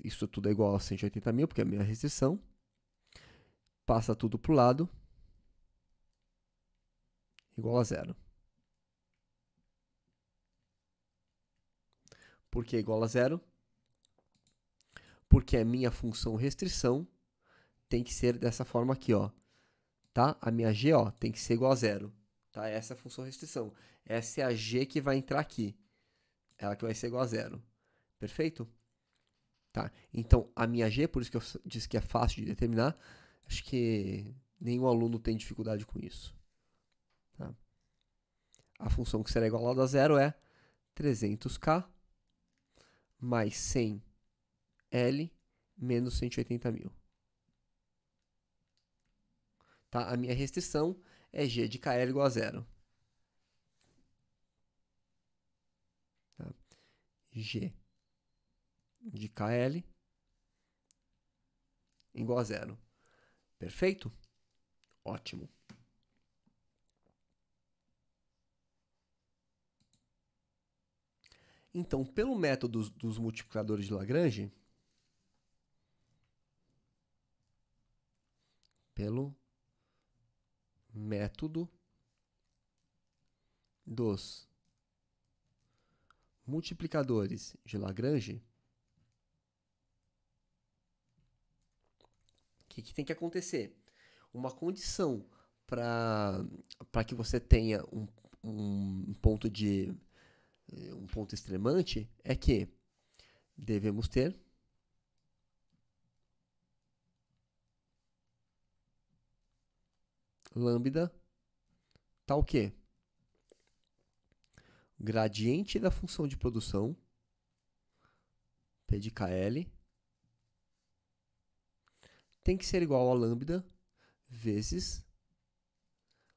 isso tudo é igual a 180 mil, porque é a minha restrição. Passa tudo para o lado igual a zero. Por que igual a zero? Porque a minha função restrição tem que ser dessa forma aqui, ó. Tá? A minha g, ó, tem que ser igual a zero. Tá? Essa é a função restrição. Essa é a g que vai entrar aqui. Ela que vai ser igual a zero. Perfeito? Tá? Então, a minha g, por isso que eu disse que é fácil de determinar, acho que nenhum aluno tem dificuldade com isso. Tá? A função que será igualada a zero é 300k mais 100L menos 180 mil. Tá? A minha restrição é g de KL igual a zero. Tá? G de KL igual a zero. Perfeito? Ótimo. Então, pelo método dos multiplicadores de Lagrange, pelo método dos multiplicadores de Lagrange, o que tem que acontecer? Uma condição para que você tenha um ponto extremante é que devemos ter lambda tal que gradiente da função de produção P de KL tem que ser igual a lambda vezes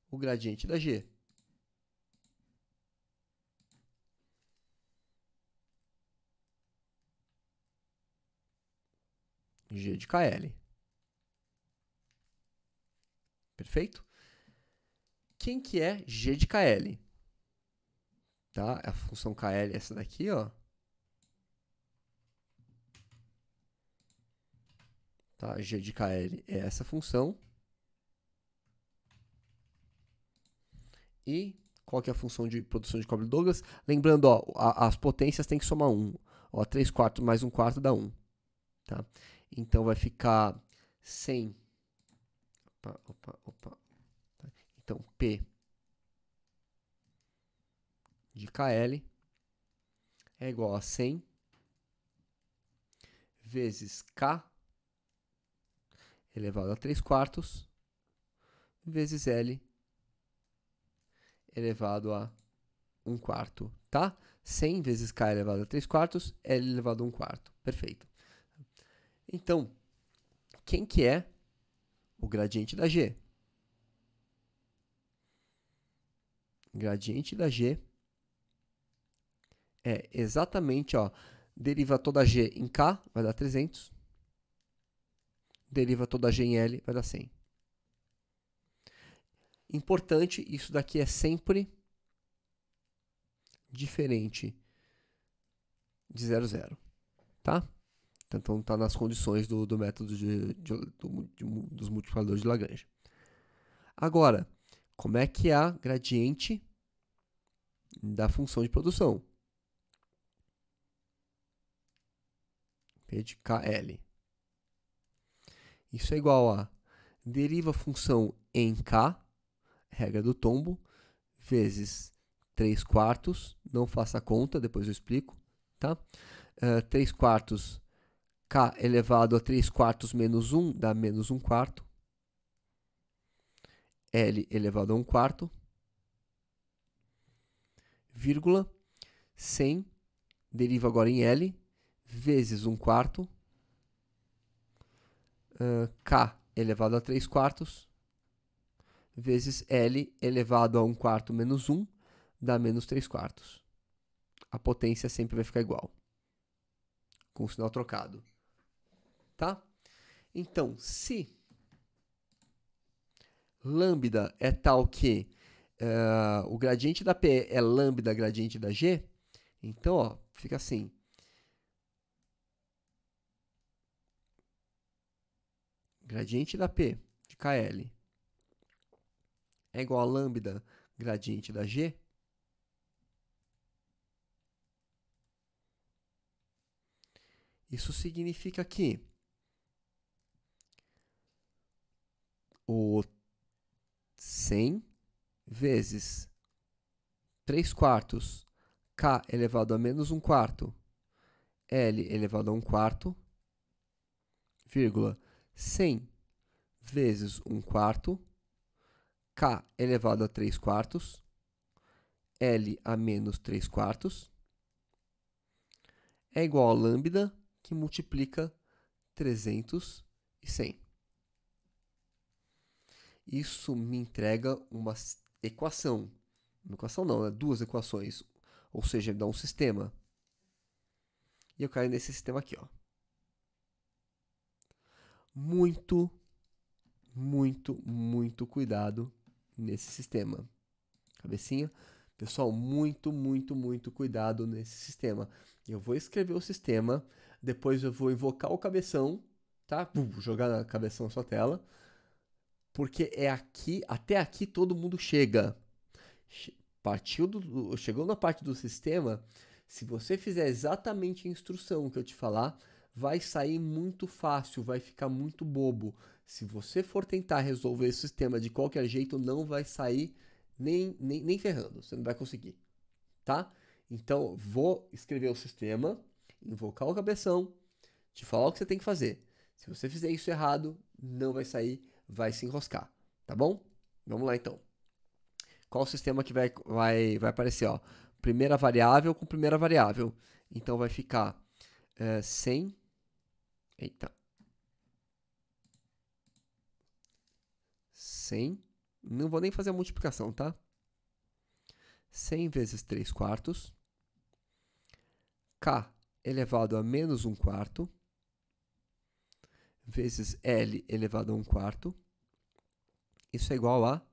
o gradiente da G. G de KL. Perfeito? Quem que é G de KL? Tá? A função KL é essa daqui, ó. Tá? G de KL é essa função. E qual que é a função de produção de Cobb-Douglas? Lembrando, ó, as potências tem que somar 1. Ó, 3 quartos mais 1 quarto dá 1. Tá? Então vai ficar 100. Opa. Então, P de KL é igual a 100 vezes K elevado a 3 quartos vezes L elevado a 1 quarto, tá? 100 vezes K elevado a 3 quartos, L elevado a 1 quarto. Perfeito. Então, quem que é o gradiente da G? O gradiente da G é exatamente, ó, deriva toda G em K, vai dar 300. Deriva toda G em L, vai dar 100. Importante, isso daqui é sempre diferente de 0, 0. Tá? Então, está nas condições do método dos multiplicadores de Lagrange. Agora, como é que é a gradiente da função de produção? P de KL. Isso é igual a deriva a função em K, regra do tombo, vezes 3 quartos, não faça conta, depois eu explico, tá? 3 quartos, k elevado a 3 quartos menos 1 dá menos 1 quarto. L elevado a 1 quarto, vírgula, 100, deriva agora em L, vezes 1 quarto, k elevado a 3 quartos, vezes L elevado a 1 quarto menos 1, dá menos 3 quartos. A potência sempre vai ficar igual, com o sinal trocado. Tá? Então, se lambda é tal que o gradiente da P é lambda gradiente da G, então, ó, fica assim. Gradiente da P de KL é igual a lambda gradiente da G. Isso significa que o 100 vezes 3 quartos k elevado a menos 1 quarto, L elevado a 1 quarto, vírgula, 100 vezes 1 quarto, k elevado a 3 quartos, L a menos 3 quartos, é igual a lambda que multiplica 300 e 100. Isso me entrega uma equação. Uma equação não, né? Duas equações. Ou seja, me dá um sistema. E eu caio nesse sistema aqui, ó. Muito, muito, muito cuidado nesse sistema. Cabecinha? Pessoal, muito, muito, muito cuidado nesse sistema. Eu vou escrever o sistema, depois eu vou invocar o cabeção, tá? Jogar na cabeção na sua tela. Porque é aqui, até aqui todo mundo chega. Chegou na parte do sistema, se você fizer exatamente a instrução que eu te falar, vai sair muito fácil, vai ficar muito bobo. Se você for tentar resolver esse sistema de qualquer jeito, não vai sair nem ferrando, você não vai conseguir, tá? Então, vou escrever o sistema, invocar o cabeção, te falar o que você tem que fazer. Se você fizer isso errado, não vai sair, vai se enroscar, tá bom? Vamos lá então. Qual o sistema que vai aparecer? Ó? Primeira variável com primeira variável. Então vai ficar 100. Eita. 100. Não vou nem fazer a multiplicação, tá? 100 vezes 3 quartos. K elevado a menos 1 quarto. Vezes L elevado a 1 quarto. Isso é igual a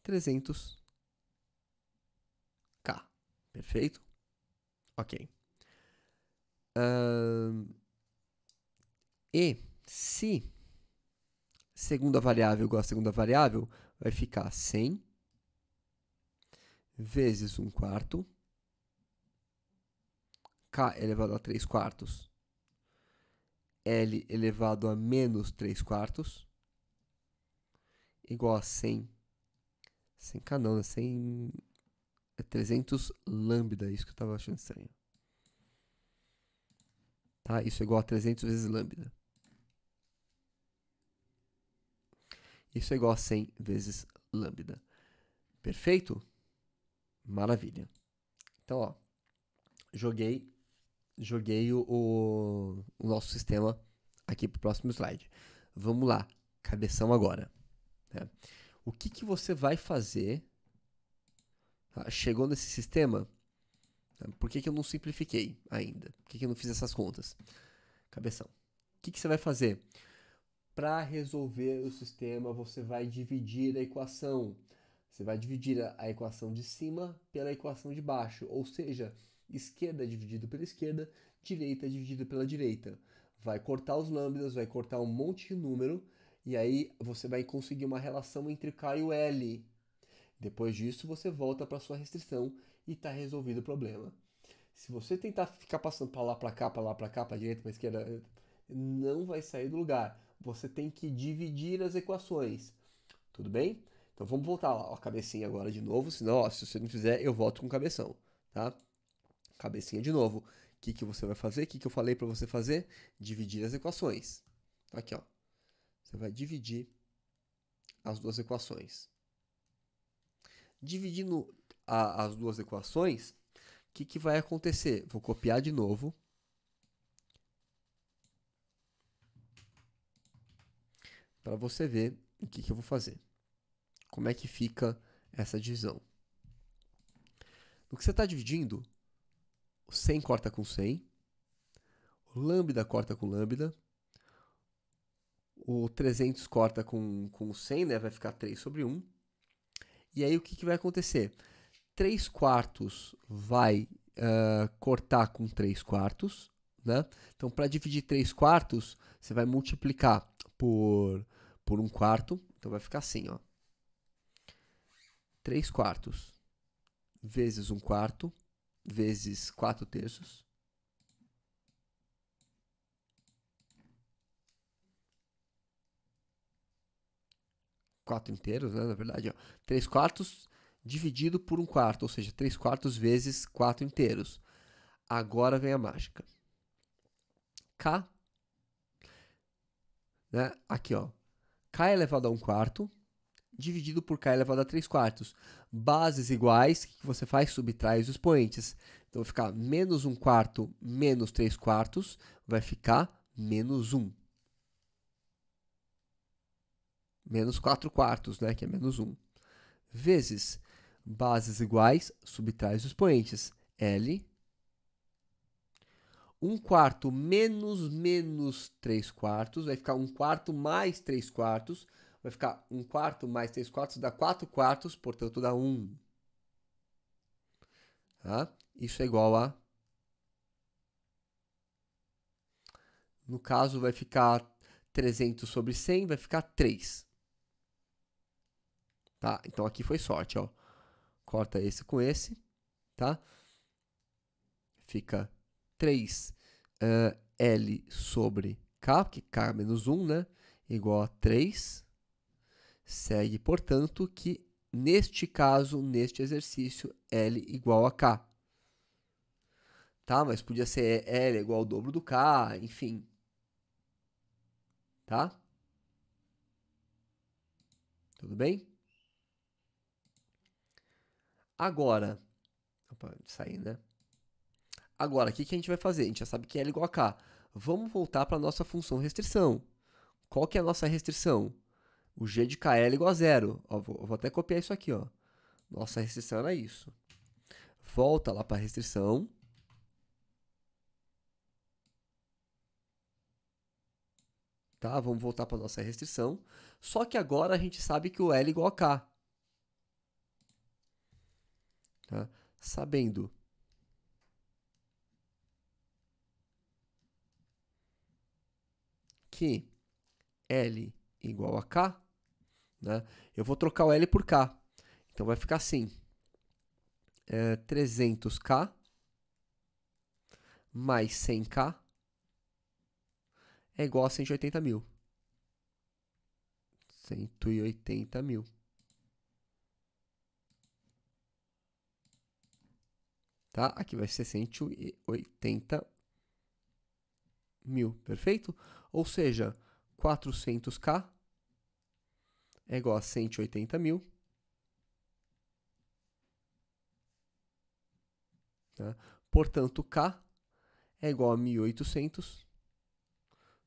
300K. Perfeito? Ok. E se segunda variável igual a segunda variável, vai ficar 100 vezes 1 quarto, k elevado a 3 quartos, L elevado a menos 3 quartos, igual a 100. 100k não, 100... É 300 lambda, isso que eu estava achando estranho. Tá? Isso é igual a 300 vezes lambda. Isso é igual a 100 vezes lambda. Perfeito? Maravilha. Então, ó, joguei o nosso sistema aqui para o próximo slide. Vamos lá, cabeção agora. Né? O que você vai fazer? Chegou nesse sistema? Por que eu não simplifiquei ainda? Por que eu não fiz essas contas? Cabeção. O que você vai fazer? Para resolver o sistema, você vai dividir a equação. Você vai dividir a equação de cima pela equação de baixo. Ou seja, esquerda dividido pela esquerda, direita dividido pela direita. Vai cortar os lambdas, vai cortar um monte de número, e aí você vai conseguir uma relação entre K e o L. Depois disso, você volta para sua restrição e está resolvido o problema. Se você tentar ficar passando para lá, para cá, para lá, para cá, para direita, para esquerda, não vai sair do lugar. Você tem que dividir as equações. Tudo bem? Então vamos voltar lá, ó, a cabecinha agora de novo, senão, ó, se você não fizer, eu volto com o cabeção, tá? Cabecinha de novo. O que que você vai fazer? O que que eu falei para você fazer? Dividir as equações. Aqui, ó. Você vai dividir as duas equações. Dividindo as duas equações, o que que vai acontecer? Vou copiar de novo. Para você ver o que que eu vou fazer. Como é que fica essa divisão. No que você está dividindo, o 100 corta com 100, o lambda corta com lambda, o 300 corta com 100, né? Vai ficar 3 sobre 1. E aí o que que vai acontecer? 3 quartos vai cortar com 3 quartos, né? Então, para dividir 3 quartos, você vai multiplicar por 1 quarto. Então, vai ficar assim, ó. 3 quartos vezes 1 quarto vezes 4 terços. Quatro inteiros, né? Na verdade, ó. 3 quartos dividido por 1 quarto, ou seja, 3 quartos vezes 4 inteiros. Agora vem a mágica. K, né? Aqui, ó. K elevado a 1 quarto dividido por K elevado a 3 quartos. Bases iguais, o que você faz? Subtrai os expoentes. Então, vai ficar menos 1 quarto menos 3 quartos, vai ficar menos 1. Menos 4 quartos, né? Que é menos 1. Vezes bases iguais, subtrai os expoentes. L, 1 quarto menos 3 quartos, vai ficar 1 quarto mais 3 quartos, vai ficar 1 quarto mais 3 quartos, dá 4 quartos, portanto dá 1. Tá? Isso é igual a... No caso, vai ficar 300 sobre 100, vai ficar 3. Tá? Então aqui foi sorte, ó. Corta esse com esse, tá? Fica 3 L sobre K, porque K menos 1, né? Igual a 3. Segue, portanto, que neste caso, neste exercício, L igual a K. Tá? Mas podia ser L igual ao dobro do K, enfim. Tá? Tudo bem? Agora, opa, sair, né? Agora, o que que a gente vai fazer? A gente já sabe que L igual a K. Vamos voltar para a nossa função restrição. Qual que é a nossa restrição? O G de KL igual a zero. Ó, vou até copiar isso aqui, ó. Nossa restrição era isso. Volta lá para a restrição. Tá? Vamos voltar para nossa restrição. Só que agora a gente sabe que o L é igual a K. Tá? Sabendo que L igual a K, né? Eu vou trocar o L por K. Então vai ficar assim. 300K mais 100K é igual a 180 mil. 180 mil. Tá? Aqui vai ser 180 mil, perfeito? Ou seja, 400K é igual a 180 mil. Tá? Portanto, K é igual a 1.800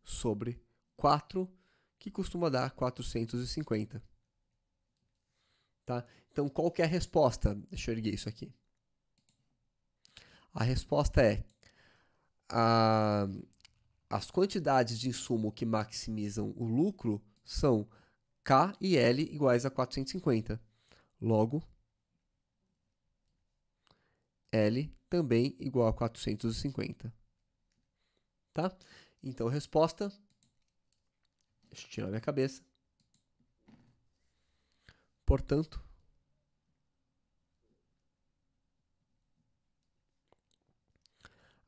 sobre 4, que costuma dar 450. Tá? Então, qual que é a resposta? Deixa eu erguer isso aqui. A resposta é as quantidades de insumo que maximizam o lucro são K e L iguais a 450. Logo, L também igual a 450. Tá? Então, resposta... Deixa eu tirar minha cabeça. Portanto,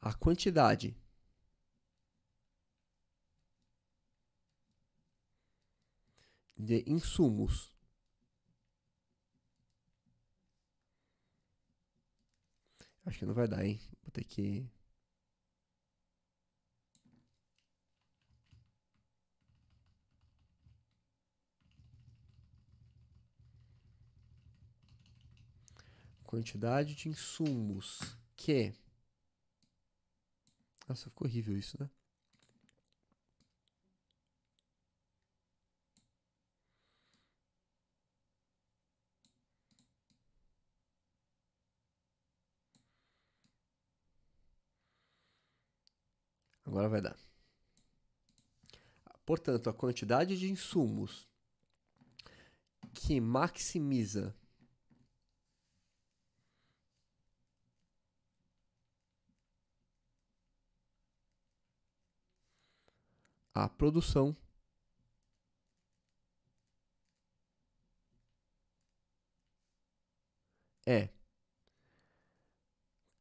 a quantidade de insumos Acho que não vai dar, hein? Vou ter que... Quantidade de insumos que... Nossa, ficou horrível isso, né? Agora vai dar. Portanto, a quantidade de insumos que maximiza a produção é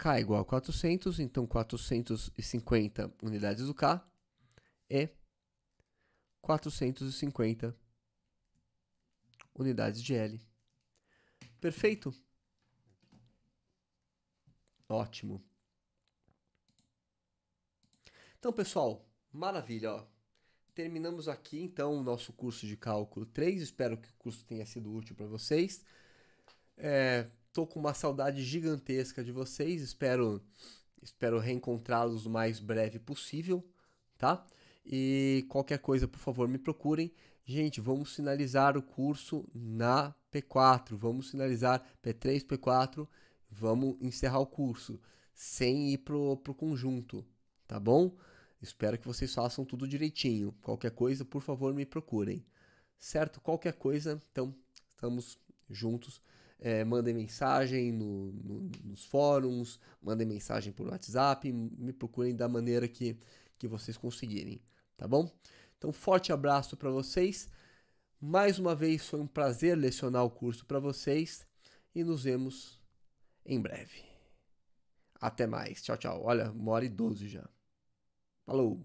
K igual a 400, então 450 unidades do K é 450 unidades de L. Perfeito? Ótimo. Então, pessoal, maravilha, ó. Terminamos aqui, então, o nosso curso de cálculo 3. Espero que o curso tenha sido útil para vocês. Tô com uma saudade gigantesca de vocês. Espero reencontrá-los o mais breve possível, tá? E qualquer coisa, por favor, me procurem. Gente, vamos finalizar o curso na P4. Vamos finalizar P3, P4. Vamos encerrar o curso sem ir pro conjunto, tá bom? Espero que vocês façam tudo direitinho. Qualquer coisa, por favor, me procurem. Certo? Qualquer coisa, então, estamos juntos. Mandem mensagem nos fóruns, mandem mensagem por WhatsApp, me procurem da maneira que vocês conseguirem, tá bom? Então, forte abraço para vocês. Mais uma vez, foi um prazer lecionar o curso para vocês e nos vemos em breve. Até mais. Tchau, tchau. Olha, 1h12 já. Falou!